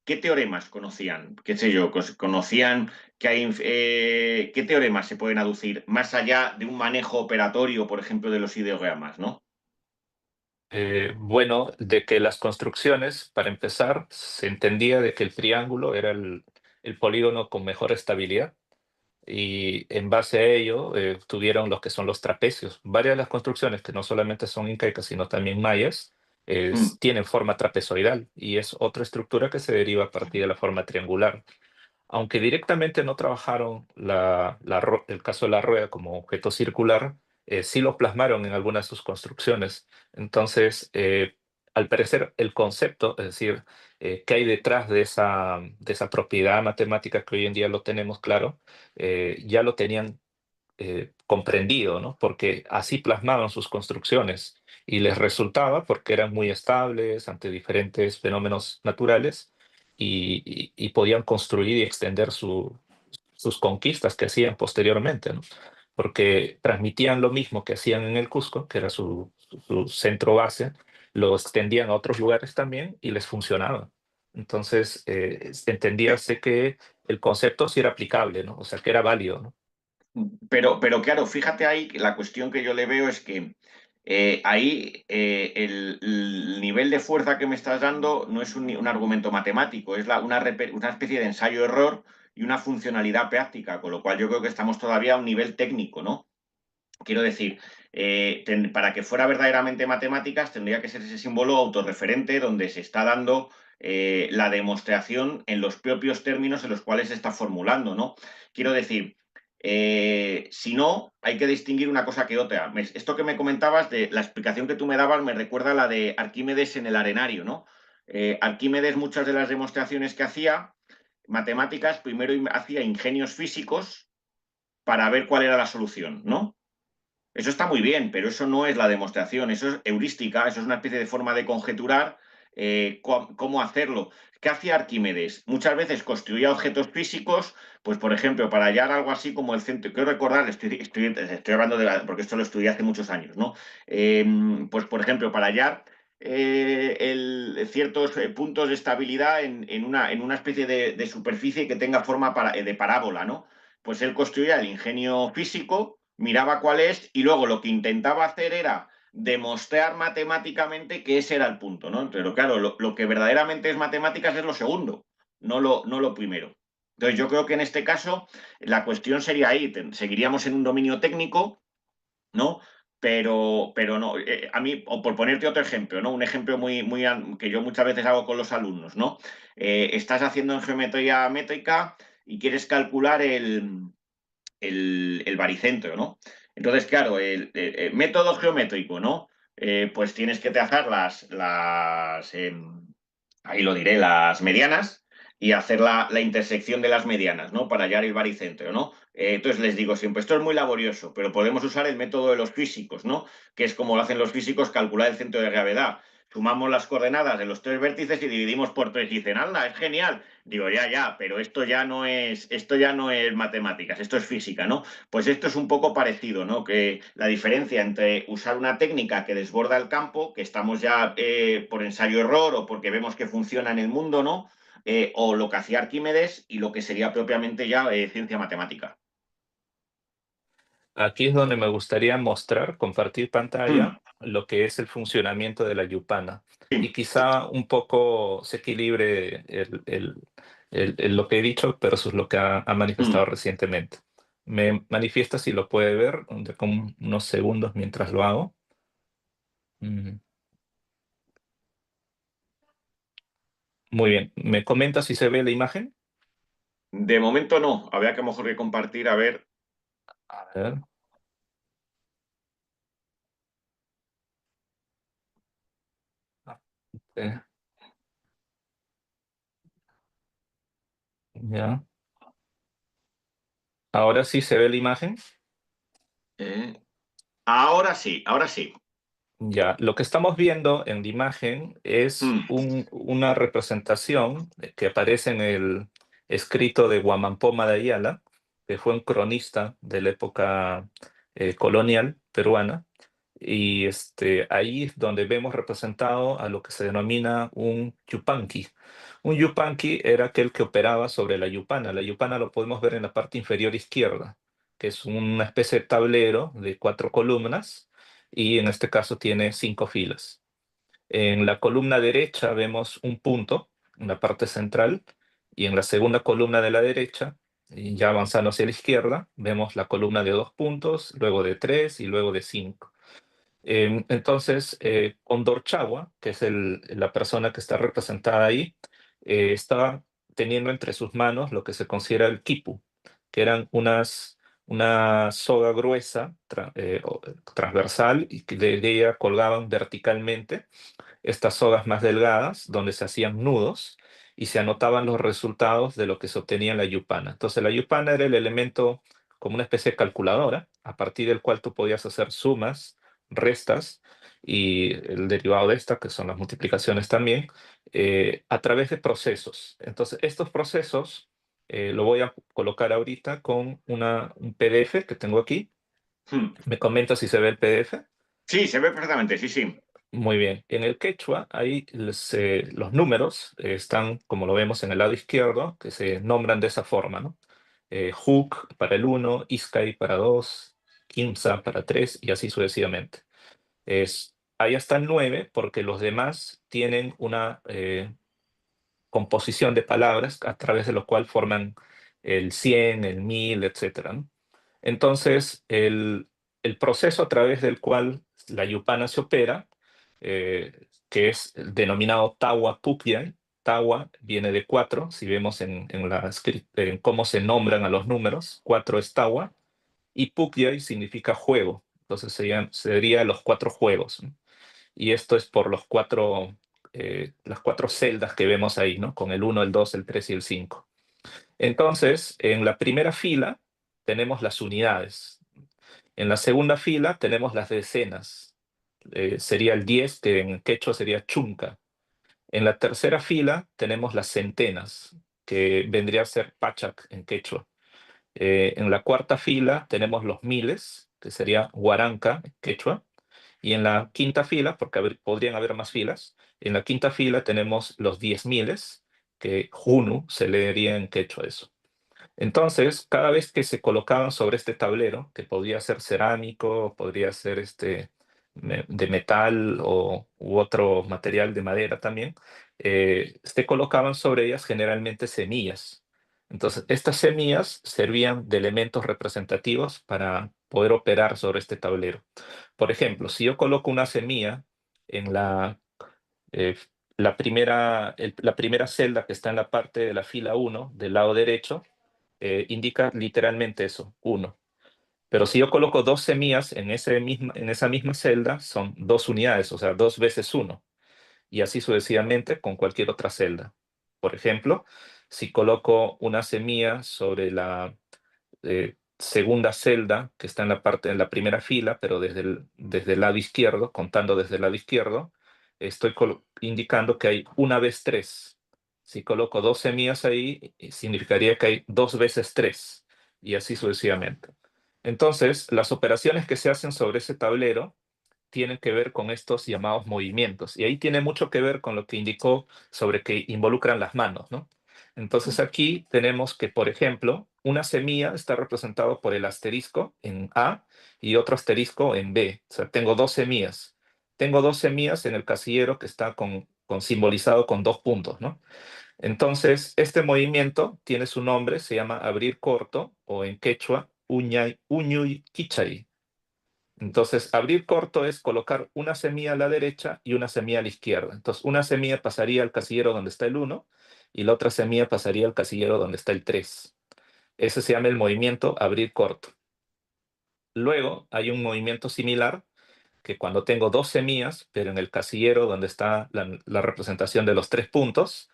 ¿qué teoremas conocían? ¿Qué sé yo? ¿Conocían que hay, qué teoremas se pueden aducir más allá de un manejo operatorio, por ejemplo, de los ideogramas, ¿no? Bueno, de que las construcciones, para empezar, se entendía de que el triángulo era el polígono con mejor estabilidad y en base a ello tuvieron lo que son los trapecios. Varias de las construcciones, que no solamente son incaicas, sino también mayas, Mm. tienen forma trapezoidal y es otra estructura que se deriva a partir de la forma triangular. Aunque directamente no trabajaron el caso de la rueda como objeto circular, sí lo plasmaron en algunas de sus construcciones. Entonces, al parecer, el concepto, es decir, qué hay detrás de esa propiedad matemática que hoy en día lo tenemos claro, ya lo tenían comprendido, ¿no? Porque así plasmaban sus construcciones y les resultaba porque eran muy estables ante diferentes fenómenos naturales y podían construir y extender sus conquistas que hacían posteriormente, ¿no? Porque transmitían lo mismo que hacían en el Cusco, que era su centro base, lo extendían a otros lugares también y les funcionaba. Entonces, entendíase que el concepto sí era aplicable, ¿no? O sea, que era válido, ¿no? Pero claro, fíjate ahí, que la cuestión que yo le veo es que ahí el nivel de fuerza que me estás dando no es un argumento matemático, es una especie de ensayo-error y una funcionalidad práctica, con lo cual yo creo que estamos todavía a un nivel técnico, ¿no? Quiero decir, para que fuera verdaderamente matemáticas tendría que ser ese símbolo autorreferente donde se está dando la demostración en los propios términos en los cuales se está formulando, ¿no? Quiero decir, si no, hay que distinguir una cosa que otra. Esto que me comentabas de la explicación que tú me dabas me recuerda a la de Arquímedes en el arenario, ¿no? Arquímedes, muchas de las demostraciones que hacía, matemáticas, primero hacía ingenios físicos para ver cuál era la solución, ¿no? Eso está muy bien, pero eso no es la demostración, eso es heurística, eso es una especie de forma de conjeturar cómo hacerlo. ¿Qué hacía Arquímedes? Muchas veces construía objetos físicos, pues por ejemplo, para hallar algo así como el centro, quiero recordar, estoy hablando porque esto lo estudié hace muchos años, ¿no? Pues por ejemplo, para hallar ciertos puntos de estabilidad en una especie de superficie que tenga forma de parábola, ¿no? Pues él construía el ingenio físico, miraba cuál es y luego lo que intentaba hacer era demostrar matemáticamente que ese era el punto, ¿no? Pero claro, lo que verdaderamente es matemáticas es lo segundo, no lo primero. Entonces yo creo que en este caso la cuestión sería ahí, seguiríamos en un dominio técnico, ¿no? Pero no, a mí, o por ponerte otro ejemplo, ¿no? Un ejemplo que yo muchas veces hago con los alumnos, ¿no? Estás haciendo en geometría métrica y quieres calcular el baricentro, ¿no? Entonces, claro, el método geométrico, ¿no? Pues tienes que trazar ahí lo diré, las medianas y hacer la intersección de las medianas, ¿no? Para hallar el baricentro, ¿no? Entonces les digo siempre, esto es muy laborioso, pero podemos usar el método de los físicos, ¿no? Que es como lo hacen los físicos, calcular el centro de gravedad. sumamos las coordenadas de los tres vértices y dividimos por tres y dicen, anda, es genial. Digo, ya, pero esto ya no es matemáticas, esto es física, ¿no? Pues esto es un poco parecido, ¿no? Que la diferencia entre usar una técnica que desborda el campo, que estamos ya por ensayo-error o porque vemos que funciona en el mundo, ¿no? O lo que hacía Arquímedes y lo que sería propiamente ya ciencia matemática. Aquí es donde me gustaría mostrar, compartir Hmm, pantalla, lo que es el funcionamiento de la Yupana. Y sí, quizá un poco se equilibre lo que he dicho versus lo que ha hmm. manifestado recientemente. Me manifiesta si lo puede ver, con unos segundos mientras lo hago. Mm, Muy bien. ¿Me comenta si se ve la imagen? De momento no, habría que a lo mejor que compartir, a ver. A ver. Ah, eh, ya. Ahora sí se ve la imagen. eh, Ahora sí, ahora sí. Ya, lo que estamos viendo en la imagen es Hmm, una representación que aparece en el escrito de Guamampoma de Ayala, que fue un cronista de la época colonial peruana, y ahí es donde vemos representado a lo que se denomina un yupanqui. Un yupanqui era aquel que operaba sobre la yupana. La yupana lo podemos ver en la parte inferior izquierda, que es una especie de tablero de 4 columnas y en este caso tiene 5 filas. En la columna derecha vemos un punto en la parte central y en la segunda columna de la derecha, y ya avanzando hacia la izquierda, vemos la columna de 2 puntos, luego de 3 y luego de 5. Entonces, Condor Chagua, que es la persona que está representada ahí, estaba teniendo entre sus manos lo que se considera el quipu, que eran una soga gruesa, transversal, y que de ella colgaban verticalmente estas sogas más delgadas, donde se hacían nudos y se anotaban los resultados de lo que se obtenía en la yupana. Entonces, la yupana era el elemento como una especie de calculadora, a partir del cual tú podías hacer sumas, restas y el derivado de esta, que son las multiplicaciones también, a través de procesos. Entonces, estos procesos lo voy a colocar ahorita con un PDF que tengo aquí. hmm. Me comenta si se ve el PDF. Sí, se ve perfectamente, sí, sí. Muy bien. En el quechua, ahí los números están, como lo vemos en el lado izquierdo, que se nombran de esa forma, ¿no? Huk para el 1, Iskay para 2, Kimsa para 3 y así sucesivamente. Ahí hasta el 9 porque los demás tienen una composición de palabras a través de lo cual forman el 100, el 1000, etcétera, ¿no? Entonces, el proceso a través del cual la yupana se opera, que es el denominado Tawa Pukyay. Tawa viene de 4, si vemos en cómo se nombran a los números, 4 es Tawa, y Pukyay significa juego, entonces sería los 4 juegos, ¿no? Y esto es por las 4 celdas que vemos ahí, ¿no? Con el 1, el 2, el 3 y el 5. Entonces, en la primera fila tenemos las unidades. En la segunda fila tenemos las decenas. Sería el 10, que en quechua sería chunca. En la tercera fila tenemos las centenas, que vendría a ser pachak en quechua. En la cuarta fila tenemos los miles, que sería huaranca en quechua. Y en la quinta fila, porque podrían haber más filas, en la quinta fila tenemos los 10.000, que Junu se leería en quechua eso. Entonces, cada vez que se colocaban sobre este tablero, que podría ser cerámico, podría ser de metal u otro material de madera también, se colocaban sobre ellas generalmente semillas. Entonces, estas semillas servían de elementos representativos para poder operar sobre este tablero. Por ejemplo, si yo coloco una semilla en eh, la primera celda que está en la parte de la fila 1 del lado derecho, indica literalmente eso, 1. Pero si yo coloco 2 semillas en esa misma celda, son 2 unidades, o sea, 2 veces 1. Y así sucesivamente con cualquier otra celda. Por ejemplo, si coloco una semilla sobre la segunda celda que está en la primera fila, pero desde el lado izquierdo, contando desde el lado izquierdo, estoy indicando que hay una vez 3. Si coloco dos semillas ahí, significaría que hay dos veces 3 y así sucesivamente. Entonces, las operaciones que se hacen sobre ese tablero tienen que ver con estos llamados movimientos. Y ahí tiene mucho que ver con lo que indicó sobre que involucran las manos, ¿no? Entonces aquí tenemos que, por ejemplo, una semilla está representada por el asterisco en A y otro asterisco en B. O sea, tengo dos semillas. Tengo dos semillas en el casillero que está con simbolizado con dos puntos, ¿no? Entonces, este movimiento tiene su nombre, se llama abrir corto o en quechua, uñuy kichari. Entonces, abrir corto es colocar una semilla a la derecha y una semilla a la izquierda. Entonces, una semilla pasaría al casillero donde está el uno y la otra semilla pasaría al casillero donde está el 3. Ese se llama el movimiento abrir corto. Luego hay un movimiento similar que cuando tengo dos semillas, pero en el casillero donde está la representación de los 3 puntos,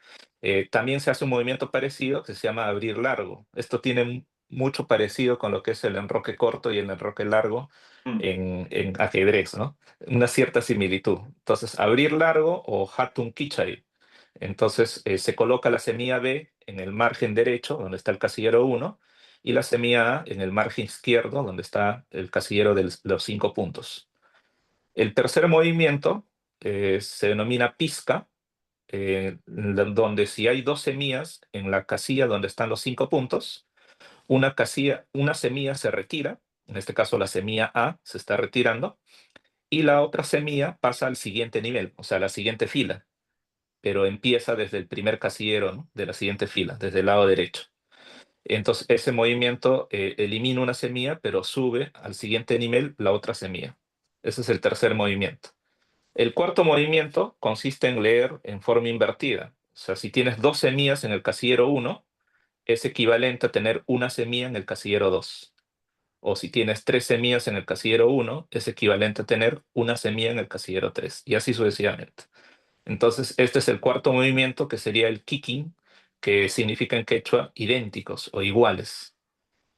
también se hace un movimiento parecido que se llama abrir largo. Esto tiene mucho parecido con lo que es el enroque corto y el enroque largo Mm. en ajedrez, ¿no? Una cierta similitud. Entonces, abrir largo o hatun kichari. Entonces, se coloca la semilla B en el margen derecho, donde está el casillero uno, y la semilla A en el margen izquierdo, donde está el casillero de los 5 puntos. El tercer movimiento se denomina pizca, donde si hay dos semillas en la casilla donde están los 5 puntos, una semilla se retira, en este caso la semilla A se está retirando, y la otra semilla pasa al siguiente nivel, o sea, a la siguiente fila, pero empieza desde el primer casillero, ¿no? De la siguiente fila, desde el lado derecho. Entonces, ese movimiento elimina una semilla, pero sube al siguiente nivel la otra semilla. Ese es el tercer movimiento. El cuarto movimiento consiste en leer en forma invertida. O sea, si tienes dos semillas en el casillero uno, es equivalente a tener una semilla en el casillero 2. O si tienes tres semillas en el casillero uno, es equivalente a tener una semilla en el casillero 3. Y así sucesivamente. Entonces, este es el cuarto movimiento que sería el kicking, que significa en quechua idénticos o iguales.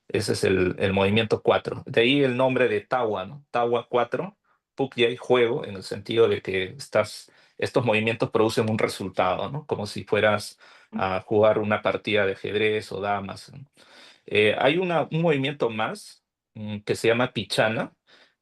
Ese es el movimiento 4. De ahí el nombre de Tawa, ¿no? Tawa 4, Pukyay, juego, en el sentido de que estos movimientos producen un resultado, ¿no? Como si fueras a jugar una partida de ajedrez o damas, ¿no? Hay un movimiento más que se llama pichana,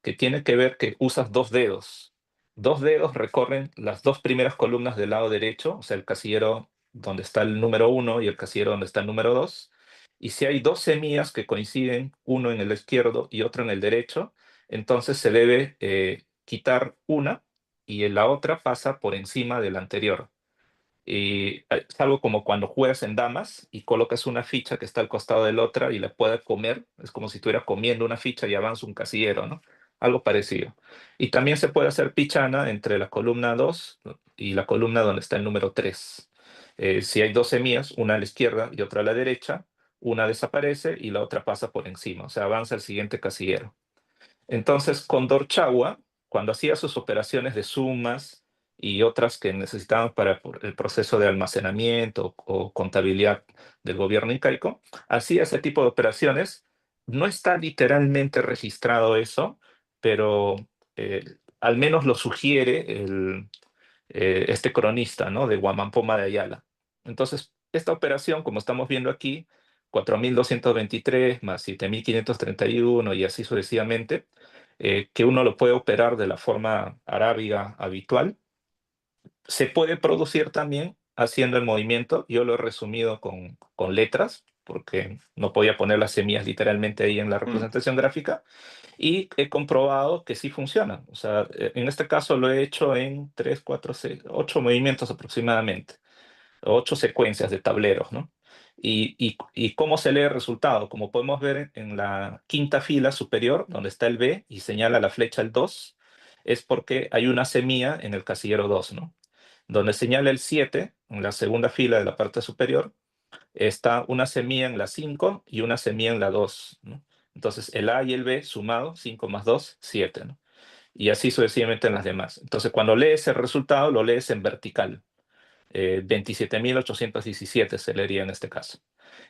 que tiene que ver que usas dos dedos. Dos dedos recorren las dos primeras columnas del lado derecho, o sea, el casillero donde está el número uno y el casillero donde está el número 2. Y si hay dos semillas que coinciden, uno en el izquierdo y otro en el derecho, entonces se debe quitar una y la otra pasa por encima de la anterior. Y es algo como cuando juegas en damas y colocas una ficha que está al costado de la otra y la puedes comer. Es como si estuviera comiendo una ficha y avanza un casillero, ¿no? Algo parecido. Y también se puede hacer pichana entre la columna 2 y la columna donde está el número 3. Si hay dos semillas, una a la izquierda y otra a la derecha, una desaparece y la otra pasa por encima, o sea, avanza al siguiente casillero. Entonces, Condorchagua, cuando hacía sus operaciones de sumas y otras que necesitaban para el proceso de almacenamiento o contabilidad del gobierno incaico, hacía ese tipo de operaciones. No está literalmente registrado eso, pero al menos lo sugiere este cronista, ¿no? De Huamampoma de Ayala. Entonces, esta operación, como estamos viendo aquí, 4.223 más 7.531 y así sucesivamente, que uno lo puede operar de la forma arábiga habitual, se puede producir también haciendo el movimiento. Yo lo he resumido con letras, porque no podía poner las semillas literalmente ahí en la Mm. representación gráfica, y he comprobado que sí funciona. O sea, en este caso lo he hecho en 3, 4, 6, 8 movimientos aproximadamente, 8 secuencias de tableros, ¿no? Y cómo se lee el resultado. Como podemos ver en la quinta fila superior, donde está el B y señala la flecha el 2, es porque hay una semilla en el casillero 2, ¿no? Donde señala el 7, en la segunda fila de la parte superior, está una semilla en la 5 y una semilla en la 2, ¿no? Entonces el A y el B sumado, 5 más 2, 7, ¿no? Y así sucesivamente en las demás. Entonces cuando lees el resultado, lo lees en vertical. 27.817 se leería en este caso.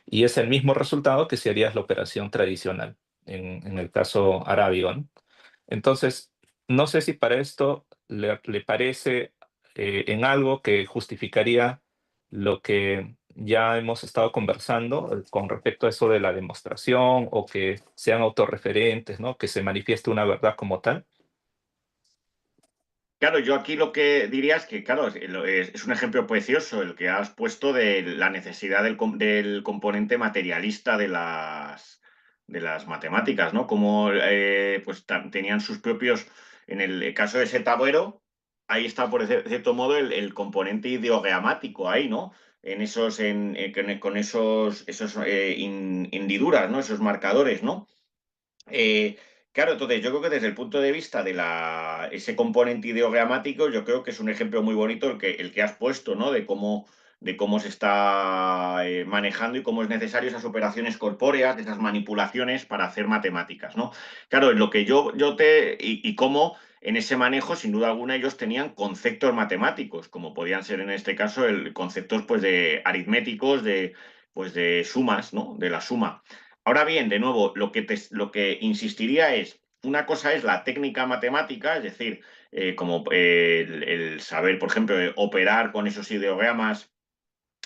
Y es el mismo resultado que si harías la operación tradicional, en el caso arábigo, ¿no? Entonces, no sé si para esto le parece en algo que justificaría lo que ya hemos estado conversando con respecto a eso de la demostración o que sean autorreferentes, ¿no? Que se manifieste una verdad como tal. Claro, yo aquí lo que diría es que, claro, es un ejemplo precioso el que has puesto de la necesidad del componente materialista de las matemáticas, ¿no? Como pues tenían sus propios, en el caso de ese tablero, ahí está por cierto modo el componente ideogramático ahí, ¿no? En esos, con esos hendiduras, ¿no? Esos marcadores, ¿no? Eh, claro, entonces yo creo que desde el punto de vista de ese componente ideogramático, yo creo que es un ejemplo muy bonito el que has puesto, ¿no? De cómo se está manejando y cómo es necesario esas operaciones corpóreas, esas manipulaciones para hacer matemáticas, ¿no? Claro, lo que y cómo en ese manejo, sin duda alguna, ellos tenían conceptos matemáticos, como podían ser en este caso conceptos pues de aritméticos, pues de sumas, ¿no? De la suma. Ahora bien, de nuevo, lo que insistiría es, una cosa es la técnica matemática, es decir, como el saber, por ejemplo, operar con esos ideogramas,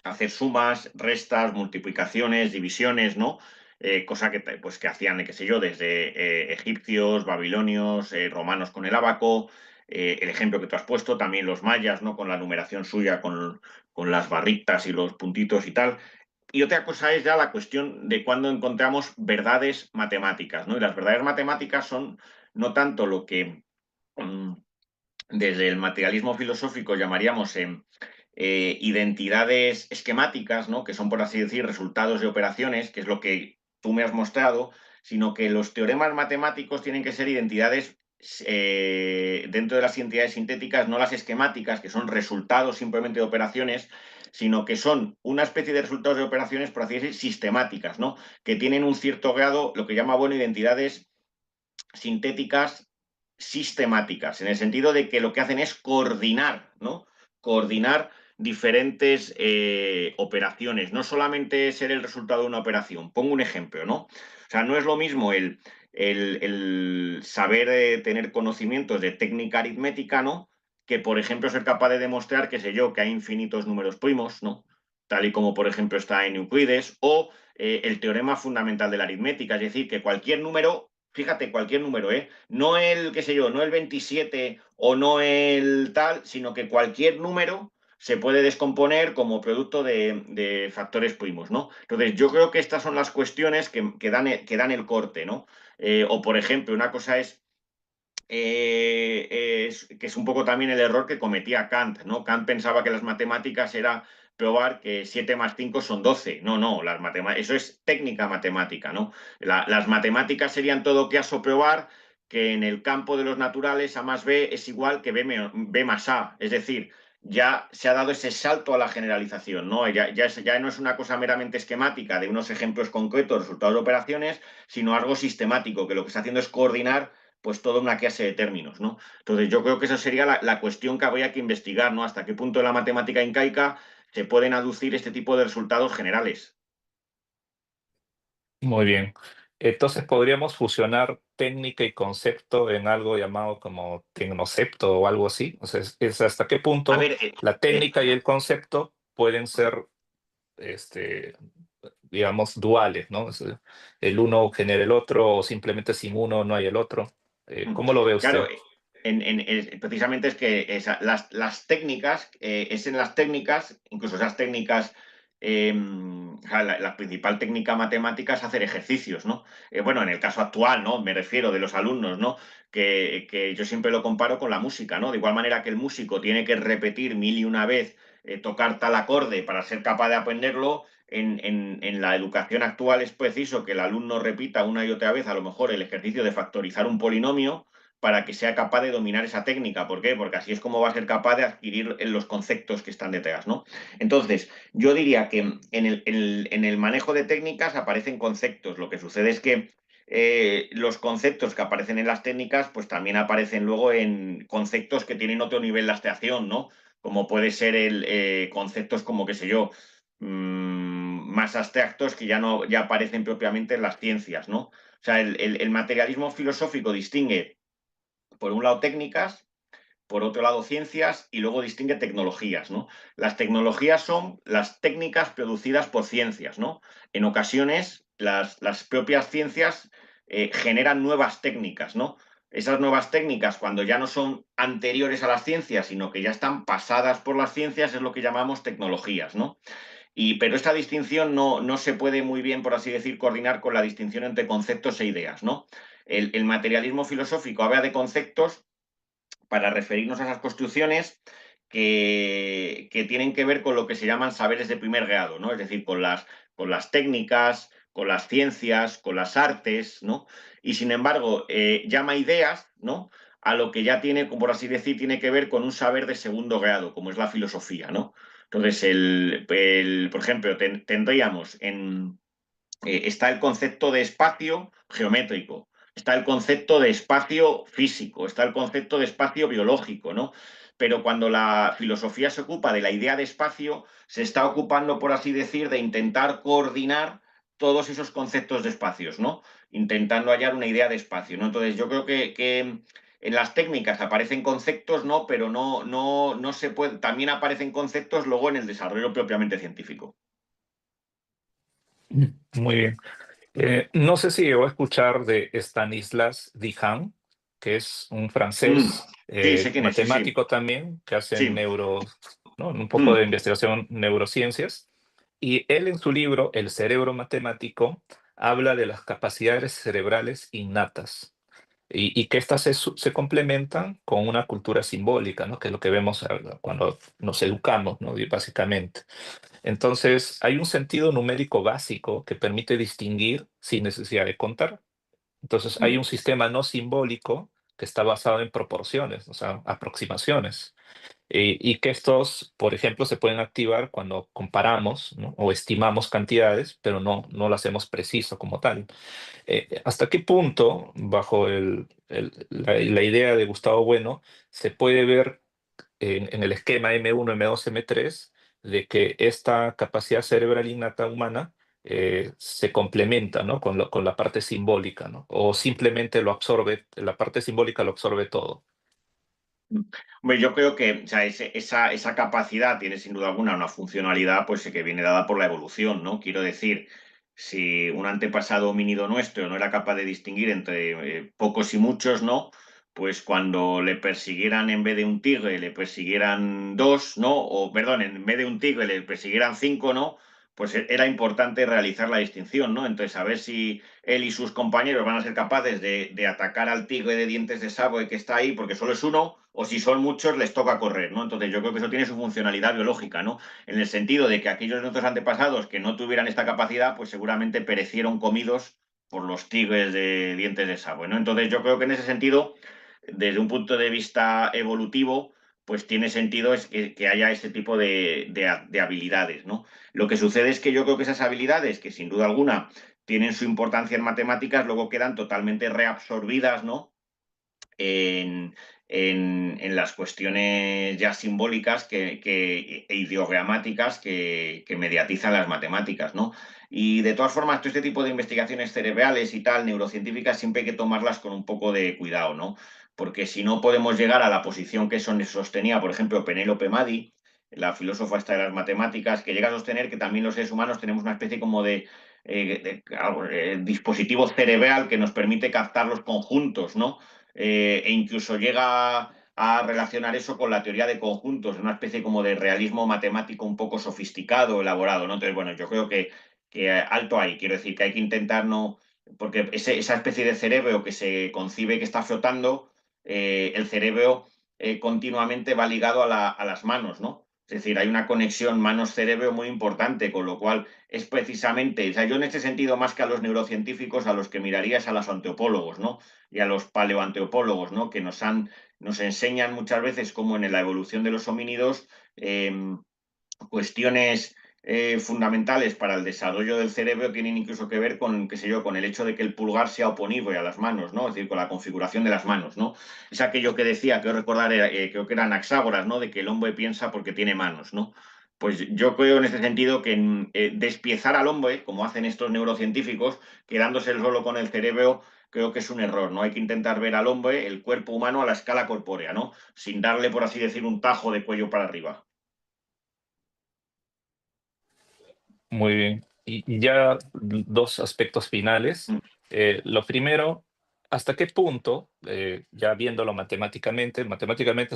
hacer sumas, restas, multiplicaciones, divisiones, ¿no? Cosa pues, que hacían, qué sé yo, desde egipcios, babilonios, romanos con el ábaco, el ejemplo que tú has puesto, también los mayas, ¿no? Con la numeración suya, con las barritas y los puntitos y tal. Y otra cosa es ya la cuestión de cuándo encontramos verdades matemáticas, ¿no? Y las verdades matemáticas son no tanto lo que mm, desde el materialismo filosófico llamaríamos identidades esquemáticas, ¿no? Que son, por así decir, resultados de operaciones, que es lo que tú me has mostrado, sino que los teoremas matemáticos tienen que ser identidades dentro de las identidades sintéticas, no las esquemáticas, que son resultados simplemente de operaciones, sino que son una especie de resultados de operaciones, por así decir, sistemáticas, ¿no? Que tienen un cierto grado, lo que llama, bueno, identidades sintéticas sistemáticas, en el sentido de que lo que hacen es coordinar, ¿no? Coordinar diferentes operaciones, no solamente ser el resultado de una operación. Pongo un ejemplo, ¿no? O sea, no es lo mismo el saber tener conocimientos de técnica aritmética, ¿no? Que, por ejemplo, ser capaz de demostrar, qué sé yo, que hay infinitos números primos, ¿no? Tal y como, por ejemplo, está en Euclides, o el teorema fundamental de la aritmética, es decir, que cualquier número, fíjate, cualquier número, ¿eh? No el, qué sé yo, no el 27 o no el tal, sino que cualquier número se puede descomponer como producto de factores primos, ¿no? Entonces, yo creo que estas son las cuestiones que dan el corte, ¿no? O, por ejemplo, una cosa que es un poco también el error que cometía Kant, ¿no? Kant pensaba que las matemáticas era probar que 7 más 5 son 12. No, no, eso es técnica matemática, ¿no? Las matemáticas serían en todo caso probar que en el campo de los naturales A más B es igual que B más A. Es decir, ya se ha dado ese salto a la generalización, ¿no? Ya no es una cosa meramente esquemática de unos ejemplos concretos, resultados de operaciones, sino algo sistemático, que lo que está haciendo es coordinar pues toda una clase de términos, ¿no? Entonces yo creo que esa sería la cuestión que habría que investigar, ¿no? Hasta qué punto en la matemática incaica se pueden aducir este tipo de resultados generales. Muy bien. Entonces podríamos fusionar técnica y concepto en algo llamado como tecnocepto o algo así. O sea, es hasta qué A punto ver, la técnica y el concepto pueden ser, este, digamos, duales, ¿no? El uno genera el otro o simplemente sin uno no hay el otro. ¿Cómo lo ve claro, usted? precisamente es que las técnicas, es en las técnicas, incluso esas técnicas, o sea, la principal técnica matemática es hacer ejercicios, ¿no? Bueno, en el caso actual, ¿no? Me refiero de los alumnos, ¿no? Que yo siempre lo comparo con la música, ¿no? De igual manera que el músico tiene que repetir mil y una vez tocar tal acorde para ser capaz de aprenderlo, en la educación actual es preciso que el alumno repita una y otra vez a lo mejor el ejercicio de factorizar un polinomio para que sea capaz de dominar esa técnica. ¿Por qué? Porque así es como va a ser capaz de adquirir los conceptos que están detrás, ¿no? Entonces, yo diría que en el manejo de técnicas aparecen conceptos. Lo que sucede es que los conceptos que aparecen en las técnicas, pues también aparecen luego en conceptos que tienen otro nivel de abstracción, ¿no? Como puede ser conceptos como, qué sé yo, más abstractos que ya aparecen propiamente en las ciencias, ¿no? O sea, el materialismo filosófico distingue por un lado técnicas, por otro lado ciencias y luego distingue tecnologías, ¿no? Las tecnologías son las técnicas producidas por ciencias, ¿no? En ocasiones las propias ciencias generan nuevas técnicas, ¿no? Esas nuevas técnicas, cuando ya no son anteriores a las ciencias, sino que ya están pasadas por las ciencias, es lo que llamamos tecnologías, ¿no? Pero esta distinción no se puede muy bien, por así decir, coordinar con la distinción entre conceptos e ideas, ¿no? El materialismo filosófico habla de conceptos para referirnos a esas construcciones que tienen que ver con lo que se llaman saberes de primer grado, ¿no? Es decir, con las técnicas, con las ciencias, con las artes, ¿no? Y sin embargo, llama ideas, ¿no? A lo que ya tiene, como por así decir, tiene que ver con un saber de segundo grado, como es la filosofía, ¿no? Entonces, por ejemplo, tendríamos está el concepto de espacio geométrico, está el concepto de espacio físico, está el concepto de espacio biológico, ¿no? Pero cuando la filosofía se ocupa de la idea de espacio, se está ocupando, por así decir, de intentar coordinar todos esos conceptos de espacios, ¿no? Intentando hallar una idea de espacio, ¿no? Entonces, yo creo que en las técnicas aparecen conceptos, ¿no? Pero no se puede. También aparecen conceptos luego en el desarrollo propiamente científico. Muy bien. No sé si llegó a escuchar de Stanislas Dehaene, que es un Mm, francés, sí, sé quién es, sí, sí. matemático también, que hace Sí. ¿no? Un poco de Mm. investigación en neurociencias. Y él en su libro, El cerebro matemático, habla de las capacidades cerebrales innatas y que éstas se complementan con una cultura simbólica, ¿no? Que es lo que vemos cuando nos educamos, ¿no? Y básicamente. Entonces, hay un sentido numérico básico que permite distinguir sin necesidad de contar. Entonces, hay Mm. un sistema no simbólico que está basado en proporciones, o sea, aproximaciones, y que estos, por ejemplo, se pueden activar cuando comparamos, ¿no? O estimamos cantidades, pero no lo hacemos preciso como tal. ¿Hasta qué punto, bajo la idea de Gustavo Bueno, se puede ver en el esquema M1, M2, M3, de que esta capacidad cerebral innata humana se complementa, ¿no? con la parte simbólica, ¿no? O simplemente lo absorbe, la parte simbólica lo absorbe todo? Hombre, yo creo que, o sea, esa capacidad tiene sin duda alguna una funcionalidad pues, que viene dada por la evolución, ¿no? Quiero decir, si un antepasado homínido nuestro no era capaz de distinguir entre pocos y muchos, ¿no? Pues cuando le persiguieran en vez de un tigre, le persiguieran dos, ¿no? O, perdón, en vez de un tigre le persiguieran cinco, ¿no? Pues era importante realizar la distinción, ¿no? Entonces, a ver si él y sus compañeros van a ser capaces de atacar al tigre de dientes de sable que está ahí porque solo es uno, o si son muchos les toca correr, ¿no? Entonces yo creo que eso tiene su funcionalidad biológica, ¿no? En el sentido de que aquellos de nuestros antepasados que no tuvieran esta capacidad, pues seguramente perecieron comidos por los tigres de dientes de sable, ¿no? Entonces yo creo que en ese sentido, desde un punto de vista evolutivo, pues tiene sentido que haya este tipo de habilidades, ¿no? Lo que sucede es que yo creo que esas habilidades, que sin duda alguna tienen su importancia en matemáticas, luego quedan totalmente reabsorbidas, ¿no? En, en las cuestiones ya simbólicas e ideogramáticas que mediatizan las matemáticas, ¿no? Y de todas formas, todo este tipo de investigaciones cerebrales y tal, neurocientíficas, siempre hay que tomarlas con un poco de cuidado, ¿no? Porque si no podemos llegar a la posición que sostenía, por ejemplo, Penélope Maddy, la filósofa esta de las matemáticas, que llega a sostener que también los seres humanos tenemos una especie como de dispositivo cerebral que nos permite captar los conjuntos, ¿no? E incluso llega a relacionar eso con la teoría de conjuntos, una especie como de realismo matemático un poco sofisticado, elaborado, ¿no? Entonces, bueno, yo creo que alto ahí, quiero decir que hay que intentar no, porque esa especie de cerebro que se concibe que está flotando, el cerebro continuamente va ligado a las manos, ¿no? Es decir, hay una conexión manos-cerebro muy importante, con lo cual es precisamente, o sea, yo en este sentido, más que a los neurocientíficos, a los que miraría es a los antropólogos, ¿no? Y a los paleoantropólogos, ¿no? Que nos enseñan muchas veces cómo en la evolución de los homínidos cuestiones fundamentales para el desarrollo del cerebro tienen incluso que ver con, qué sé yo, con el hecho de que el pulgar sea oponible a las manos, ¿no? Es decir, con la configuración de las manos, ¿no? Es aquello que decía, creo recordar, creo que eran Anaxágoras, ¿no? De que el hombre piensa porque tiene manos, ¿no? Pues yo creo en este sentido que despiezar al hombre, como hacen estos neurocientíficos, quedándose solo con el cerebro, creo que es un error, ¿no? Hay que intentar ver al hombre, el cuerpo humano, a la escala corpórea, ¿no? Sin darle, por así decir, un tajo de cuello para arriba. Muy bien. Y ya dos aspectos finales. Mm, Lo primero, ¿hasta qué punto, ya viéndolo matemáticamente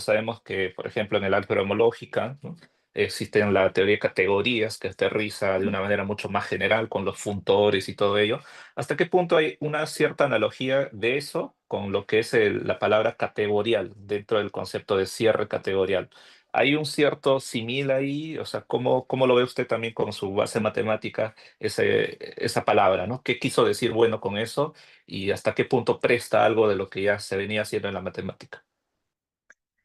sabemos que, por ejemplo, en el álgebra homológica, ¿no? Existen la teoría de categorías que aterriza de mm. una manera mucho más general con los funtores y todo ello? ¿Hasta qué punto hay una cierta analogía de eso con lo que es la palabra categorial dentro del concepto de cierre categorial? ¿Hay un cierto simil ahí? O sea, ¿cómo lo ve usted también con su base matemática esa palabra, ¿no? ¿Qué quiso decir bueno con eso y hasta qué punto presta algo de lo que ya se venía haciendo en la matemática?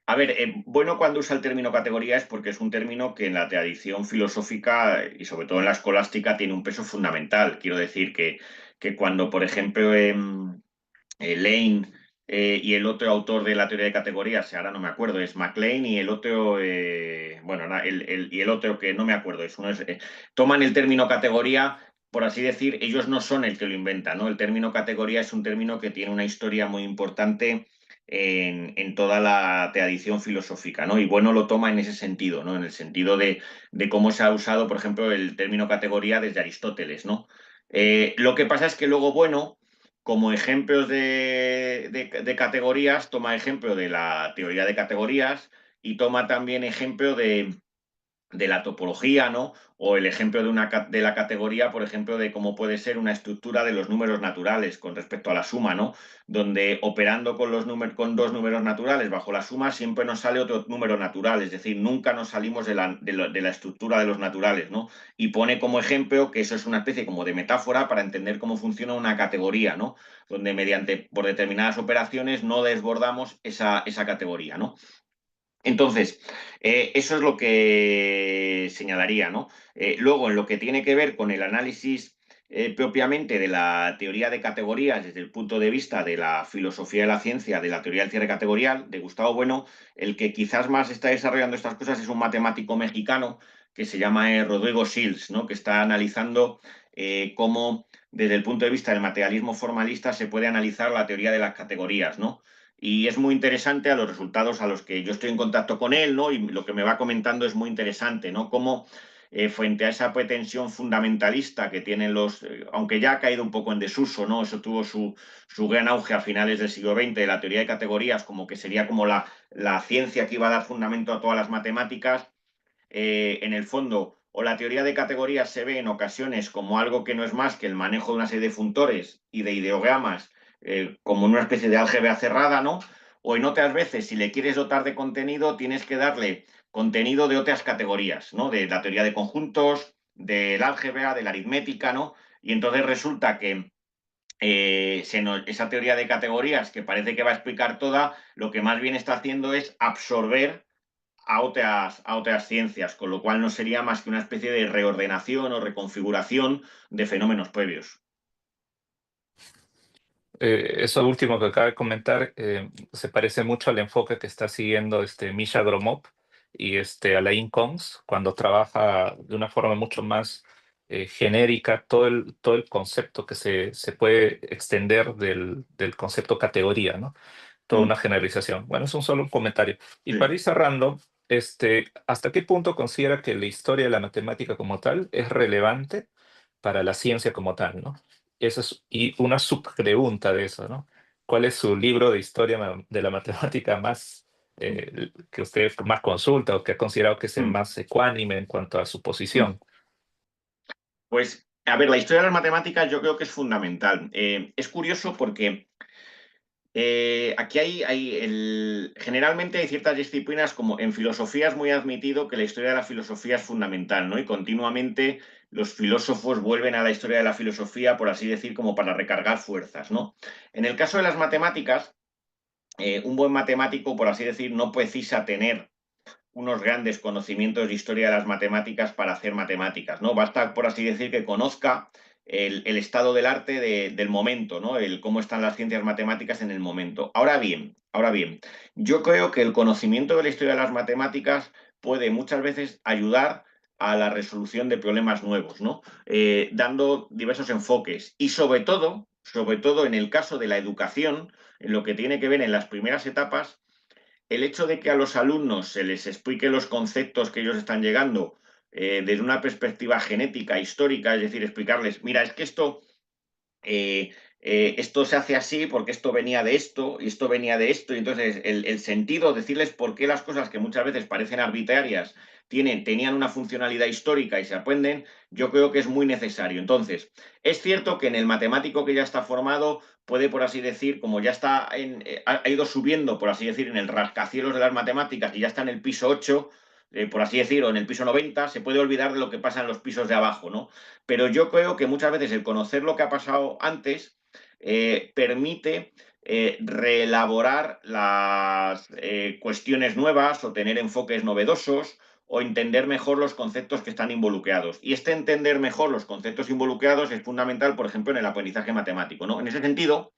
A ver, bueno cuando usa el término categoría es porque es un término que en la tradición filosófica y sobre todo en la escolástica tiene un peso fundamental. Quiero decir que cuando, por ejemplo, Lane y el otro autor de la teoría de categorías, ahora no me acuerdo, es MacLane y el otro, bueno, y el otro que no me acuerdo, toman el término categoría, por así decir, ellos no son el que lo inventa, ¿no? El término categoría es un término que tiene una historia muy importante en toda la tradición filosófica, ¿no? Y bueno, lo toma en ese sentido, ¿no? En el sentido de cómo se ha usado, por ejemplo, el término categoría desde Aristóteles, ¿no? Lo que pasa es que luego, bueno, como ejemplos de categorías, toma ejemplo de la teoría de categorías y toma también ejemplo de la topología, ¿no? O el ejemplo de la categoría, por ejemplo, de cómo puede ser una estructura de los números naturales con respecto a la suma, ¿no? Donde operando con, con dos números naturales bajo la suma siempre nos sale otro número natural, es decir, nunca nos salimos de la estructura de los naturales, ¿no? Y pone como ejemplo que eso es una especie como de metáfora para entender cómo funciona una categoría, ¿no? Donde mediante, por determinadas operaciones, no desbordamos esa categoría, ¿no? Entonces, eso es lo que señalaría, ¿no? Luego, en lo que tiene que ver con el análisis propiamente de la teoría de categorías desde el punto de vista de la filosofía de la ciencia, de la teoría del cierre categorial, de Gustavo Bueno, el que quizás más está desarrollando estas cosas es un matemático mexicano que se llama Rodrigo Sills, ¿no? Que está analizando cómo, desde el punto de vista del materialismo formalista, se puede analizar la teoría de las categorías, ¿no? Y es muy interesante a los resultados a los que yo estoy en contacto con él, ¿no? Y lo que me va comentando es muy interesante, ¿no? Cómo frente a esa pretensión fundamentalista que tienen aunque ya ha caído un poco en desuso, ¿no? Eso tuvo su gran auge a finales del siglo XX, de la teoría de categorías, como que sería como la ciencia que iba a dar fundamento a todas las matemáticas. En el fondo, o la teoría de categorías se ve en ocasiones como algo que no es más que el manejo de una serie de funtores y de ideogramas, como una especie de álgebra cerrada, ¿no? O en otras veces, si le quieres dotar de contenido, tienes que darle contenido de otras categorías, ¿no? De la teoría de conjuntos, del álgebra, de la aritmética, ¿no? Y entonces resulta que esa teoría de categorías, que parece que va a explicar toda, lo que más bien está haciendo es absorber a otras ciencias, con lo cual no sería más que una especie de reordenación o reconfiguración de fenómenos previos. Eso último que acaba de comentar se parece mucho al enfoque que está siguiendo Misha Gromov y Alain Conz cuando trabaja de una forma mucho más genérica todo el concepto que se puede extender del concepto categoría, ¿no? Toda Mm, una generalización. Bueno, es un solo un comentario. Y sí. para ir cerrando, ¿hasta qué punto considera que la historia de la matemática como tal es relevante para la ciencia como tal, ¿no? Y una subpregunta de eso, ¿no? ¿Cuál es su libro de historia de la matemática más que usted más consulta o que ha considerado que es el Mm. más ecuánime en cuanto a su Mm. posición? Pues, a ver, la historia de las matemáticas yo creo que es fundamental. Es curioso porque aquí generalmente hay ciertas disciplinas, como en filosofía es muy admitido que la historia de la filosofía es fundamental, ¿no? Y continuamente los filósofos vuelven a la historia de la filosofía, por así decir, como para recargar fuerzas, ¿no? En el caso de las matemáticas, un buen matemático, por así decir, no precisa tener unos grandes conocimientos de historia de las matemáticas para hacer matemáticas, ¿no? Basta, por así decir, que conozca el estado del arte del momento, ¿no? El cómo están las ciencias matemáticas en el momento. Ahora bien, yo creo que el conocimiento de la historia de las matemáticas puede muchas veces ayudar a la resolución de problemas nuevos, ¿no? Dando diversos enfoques y sobre todo en el caso de la educación, en lo que tiene que ver en las primeras etapas, el hecho de que a los alumnos se les explique los conceptos que ellos están llegando desde una perspectiva genética, histórica, es decir, explicarles, mira, es que esto se hace así porque esto venía de esto y esto venía de esto, y entonces el sentido, decirles por qué las cosas que muchas veces parecen arbitrarias tenían una funcionalidad histórica y se aprenden, yo creo que es muy necesario. Entonces, es cierto que en el matemático que ya está formado puede, por así decir, como ya ha ido subiendo, por así decir, en el rascacielos de las matemáticas y ya está en el piso 8, por así decir, o en el piso 90, se puede olvidar de lo que pasa en los pisos de abajo, ¿no? Pero yo creo que muchas veces el conocer lo que ha pasado antes permite reelaborar las cuestiones nuevas o tener enfoques novedosos o entender mejor los conceptos que están involucrados. Y este entender mejor los conceptos involucrados es fundamental, por ejemplo, en el aprendizaje matemático, ¿no? En ese sentido,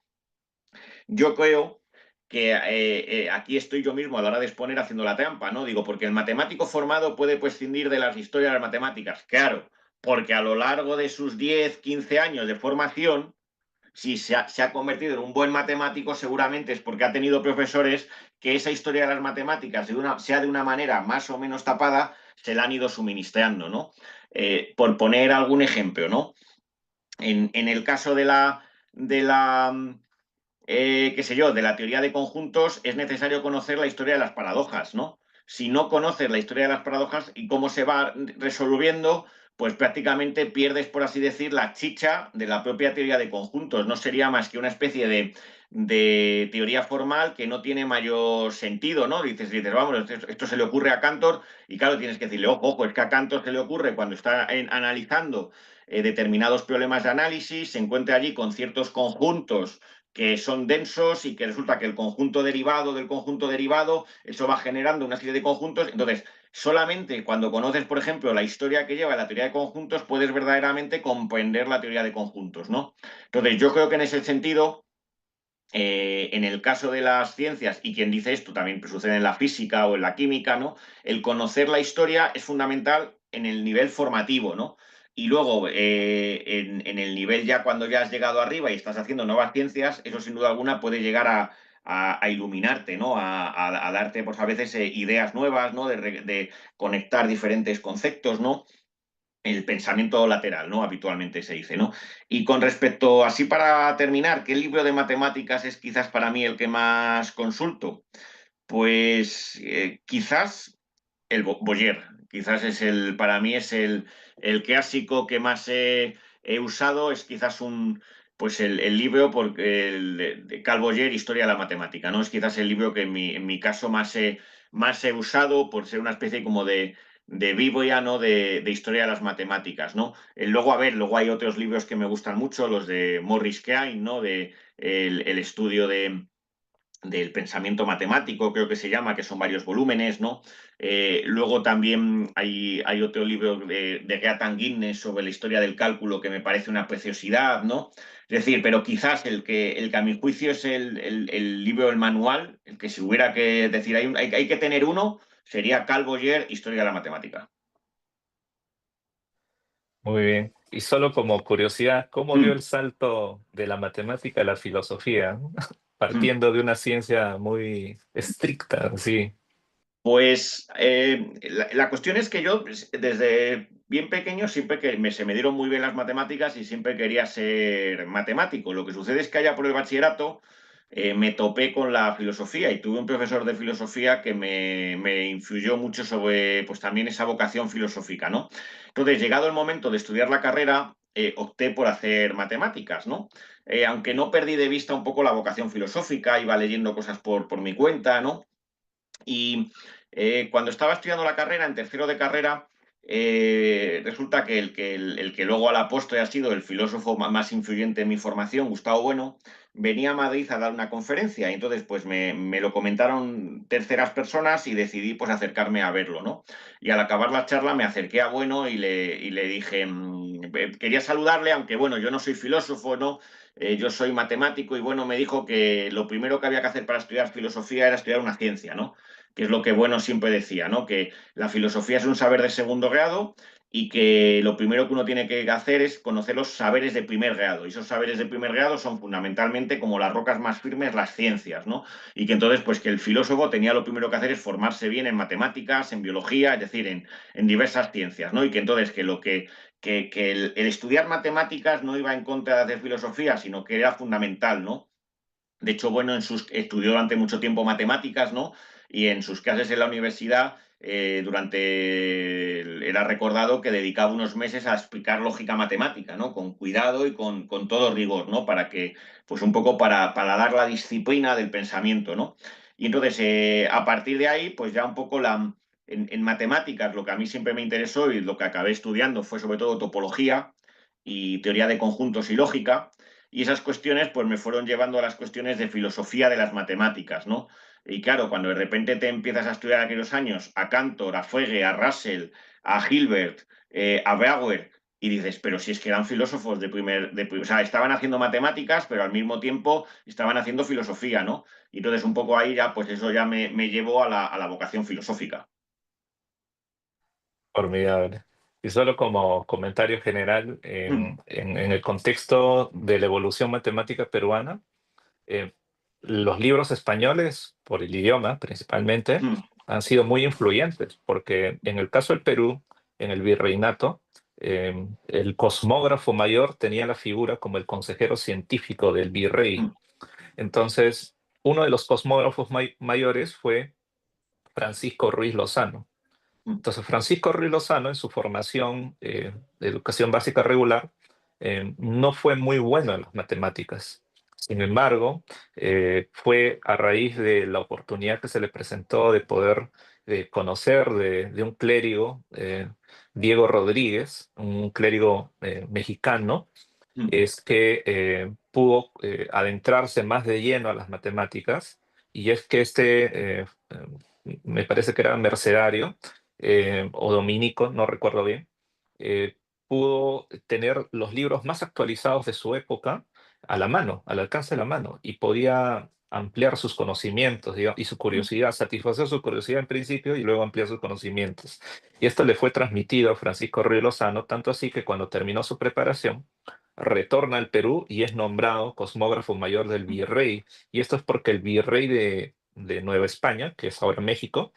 yo creo que aquí estoy yo mismo a la hora de exponer haciendo la trampa, ¿no? Digo, porque el matemático formado puede prescindir de las historias de las matemáticas. Claro, porque a lo largo de sus 10, 15 años de formación, si se ha convertido en un buen matemático, seguramente es porque ha tenido profesores que esa historia de las matemáticas, sea de una manera más o menos tapada, se la han ido suministrando, ¿no? Por poner algún ejemplo, ¿no? En el caso qué sé yo, de la teoría de conjuntos, es necesario conocer la historia de las paradojas, ¿no? Si no conoces la historia de las paradojas y cómo se va resolviendo, pues prácticamente pierdes, por así decir, la chicha de la propia teoría de conjuntos. No sería más que una especie de teoría formal que no tiene mayor sentido, ¿no? Dices, vamos, esto se le ocurre a Cantor y claro, tienes que decirle, ojo, es que a Cantor se le ocurre cuando está analizando determinados problemas de análisis, se encuentra allí con ciertos conjuntos que son densos y que resulta que el conjunto derivado del conjunto derivado, eso va generando una serie de conjuntos. Entonces, solamente cuando conoces, por ejemplo, la historia que lleva la teoría de conjuntos, puedes verdaderamente comprender la teoría de conjuntos, ¿no? Entonces, yo creo que en ese sentido, en el caso de las ciencias, y quien dice esto también sucede en la física o en la química, ¿no? El conocer la historia es fundamental en el nivel formativo, ¿no? Y luego, en el nivel ya cuando ya has llegado arriba y estás haciendo nuevas ciencias, eso sin duda alguna puede llegar a iluminarte, ¿no? A darte, pues a veces, ideas nuevas, ¿no? De conectar diferentes conceptos, ¿no? El pensamiento lateral, ¿no? Habitualmente se dice, ¿no? Y con respecto, así para terminar, ¿qué libro de matemáticas es quizás para mí el que más consulto? Pues quizás el Boyer, quizás para mí es el clásico que más he usado, es quizás pues el libro de Carl Boyer, Historia de la Matemática, ¿no? Es quizás el libro que en mi caso más he usado por ser una especie como de biblia, ¿no? De historia de las matemáticas, ¿no? Luego, a ver, luego hay otros libros que me gustan mucho, los de Morris Klein, ¿no? El estudio del pensamiento matemático, creo que se llama, que son varios volúmenes, ¿no? Luego también hay otro libro de Gatan Guinness sobre la historia del cálculo que me parece una preciosidad, ¿no? Es decir, pero quizás el que a mi juicio es el libro, el manual, el que si hubiera que decir, hay que tener uno, sería Carl Boyer, Historia de la Matemática. Muy bien. Y solo como curiosidad, ¿cómo dio Mm, el salto de la matemática a la filosofía? mm. Partiendo de una ciencia muy estricta, sí. Pues la cuestión es que yo desde bien pequeño siempre se me dieron muy bien las matemáticas y siempre quería ser matemático. Lo que sucede es que allá por el bachillerato me topé con la filosofía y tuve un profesor de filosofía que me influyó mucho sobre pues también esa vocación filosófica, ¿no? Entonces, llegado el momento de estudiar la carrera, opté por hacer matemáticas, ¿no? Aunque no perdí de vista un poco la vocación filosófica, iba leyendo cosas por mi cuenta, ¿no? Y cuando estaba estudiando la carrera, en tercero de carrera, resulta que el que luego a la postre ha sido el filósofo más influyente en mi formación, Gustavo Bueno, venía a Madrid a dar una conferencia y entonces pues me lo comentaron terceras personas y decidí pues acercarme a verlo, ¿no? Y al acabar la charla me acerqué a Bueno y le dije, quería saludarle, aunque bueno, yo no soy filósofo, ¿no? Yo soy matemático y bueno, me dijo que lo primero que había que hacer para estudiar filosofía era estudiar una ciencia, ¿no? Que es lo que Bueno siempre decía, ¿no? Que la filosofía es un saber de segundo grado y que lo primero que uno tiene que hacer es conocer los saberes de primer grado. Y esos saberes de primer grado son fundamentalmente como las rocas más firmes, las ciencias, ¿no? Y que entonces, pues que el filósofo tenía lo primero que hacer es formarse bien en matemáticas, en biología, es decir, en diversas ciencias, ¿no? Y que entonces que el estudiar matemáticas no iba en contra de hacer filosofía, sino que era fundamental, ¿no? De hecho, bueno, estudió durante mucho tiempo matemáticas, ¿no? Y en sus clases en la universidad, era recordado que dedicaba unos meses a explicar lógica matemática, ¿no? Con cuidado y con todo rigor, ¿no? Para que, pues un poco para dar la disciplina del pensamiento, ¿no? Y entonces, a partir de ahí, pues ya un poco en matemáticas, lo que a mí siempre me interesó y lo que acabé estudiando fue sobre todo topología y teoría de conjuntos y lógica. Y esas cuestiones pues me fueron llevando a las cuestiones de filosofía de las matemáticas, ¿no? Y claro, cuando de repente te empiezas a estudiar aquellos años a Cantor, a Frege, a Russell, a Hilbert, a Brouwer, y dices, pero si es que eran filósofos o sea, estaban haciendo matemáticas, pero al mismo tiempo estaban haciendo filosofía, ¿no? Y entonces un poco ahí ya, pues eso ya me llevó a la vocación filosófica. Formidable. Y solo como comentario general, Mm, en el contexto de la evolución matemática peruana, eh, los libros españoles, por el idioma principalmente, mm, han sido muy influyentes, porque en el caso del Perú, en el virreinato, el cosmógrafo mayor tenía la figura como el consejero científico del virrey. mm, Entonces, uno de los cosmógrafos mayores fue Francisco Ruiz Lozano. mm, Entonces, Francisco Ruiz Lozano, en su formación de educación básica regular, no fue muy bueno en las matemáticas. Sin embargo, fue a raíz de la oportunidad que se le presentó de poder conocer de un clérigo, Diego Rodríguez, un clérigo mexicano, mm, es que pudo adentrarse más de lleno a las matemáticas, y es que me parece que era mercedario o dominico, no recuerdo bien, eh, pudo tener los libros más actualizados de su época a la mano, al alcance de la mano, y podía ampliar sus conocimientos, digamos, y su mm, curiosidad, satisfacer su curiosidad en principio y luego ampliar sus conocimientos. Y esto le fue transmitido a Francisco Río Lozano, tanto así que cuando terminó su preparación, retorna al Perú y es nombrado cosmógrafo mayor del virrey. Y esto es porque el virrey de Nueva España, que es ahora México,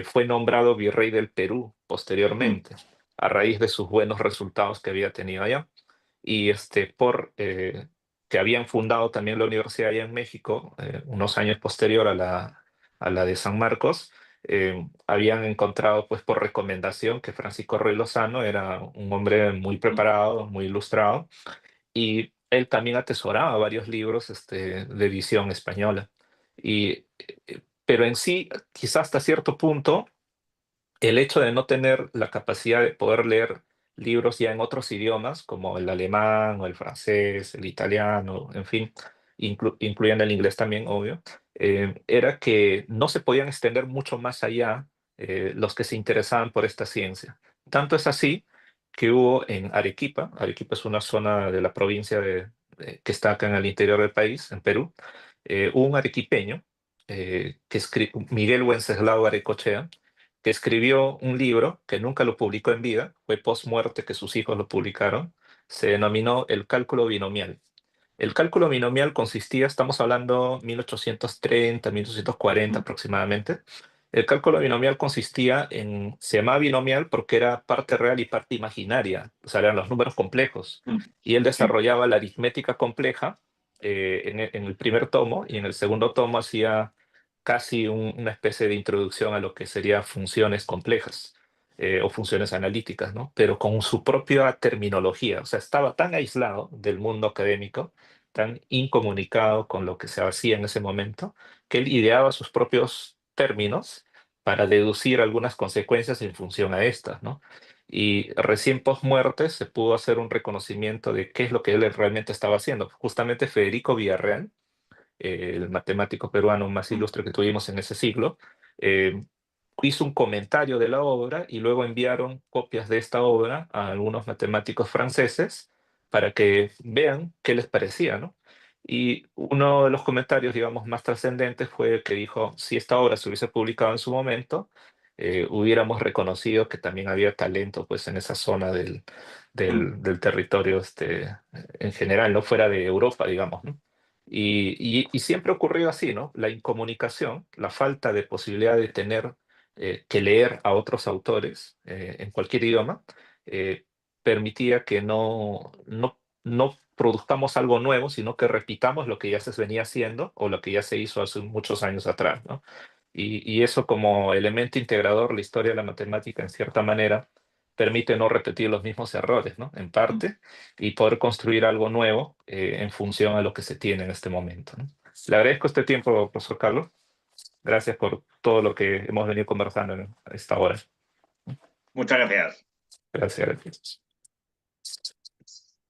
fue nombrado virrey del Perú mm, posteriormente, a raíz de sus buenos resultados que había tenido allá. Y por que habían fundado también la universidad allá en México, unos años posterior a la de San Marcos, habían encontrado, pues por recomendación, que Francisco Roy Lozano era un hombre muy mm, preparado, muy ilustrado, y él también atesoraba varios libros de edición española. Pero en sí, quizás hasta cierto punto, el hecho de no tener la capacidad de poder leer libros ya en otros idiomas, como el alemán o el francés, el italiano, en fin, incluyendo el inglés también, obvio, era que no se podían extender mucho más allá los que se interesaban por esta ciencia. Tanto es así que hubo en Arequipa. Arequipa es una zona de la provincia que está acá en el interior del país, en Perú. Hubo un arequipeño, Miguel Wenceslao Arecochea, que escribió un libro que nunca lo publicó en vida, fue post-muerte que sus hijos lo publicaron. Se denominó El cálculo binomial. El cálculo binomial consistía, estamos hablando 1830, 1840 mm, aproximadamente. El cálculo binomial consistía se llamaba binomial porque era parte real y parte imaginaria, o sea, eran los números complejos. mm, Y él sí, desarrollaba la aritmética compleja en el primer tomo, y en el segundo tomo hacía casi una especie de introducción a lo que serían funciones complejas o funciones analíticas, ¿no? Pero con su propia terminología. O sea, estaba tan aislado del mundo académico, tan incomunicado con lo que se hacía en ese momento, que él ideaba sus propios términos para deducir algunas consecuencias en función a estas, ¿no? Y recién post muerte se pudo hacer un reconocimiento de qué es lo que él realmente estaba haciendo. Justamente Federico Villarreal, el matemático peruano más mm, ilustre que tuvimos en ese siglo, eh, hizo un comentario de la obra y luego enviaron copias de esta obra a algunos matemáticos franceses para que vean qué les parecía, ¿no? Y uno de los comentarios, digamos, más trascendentes fue que dijo, si esta obra se hubiese publicado en su momento, hubiéramos reconocido que también había talento pues en esa zona Mm. del territorio en general, no fuera de Europa, digamos, ¿no? Y siempre ha ocurrido así, ¿no? La incomunicación, la falta de posibilidad de tener que leer a otros autores en cualquier idioma, eh, permitía que no produzcamos algo nuevo, sino que repitamos lo que ya se venía haciendo o lo que ya se hizo hace muchos años atrás, ¿no? Y eso como elemento integrador, la historia de la matemática, en cierta manera, permite no repetir los mismos errores, ¿no? En Mm. parte, y poder construir algo nuevo en función a lo que se tiene en este momento, ¿no? Le agradezco este tiempo, profesor Carlos. Gracias por todo lo que hemos venido conversando en esta hora. Muchas gracias. Gracias.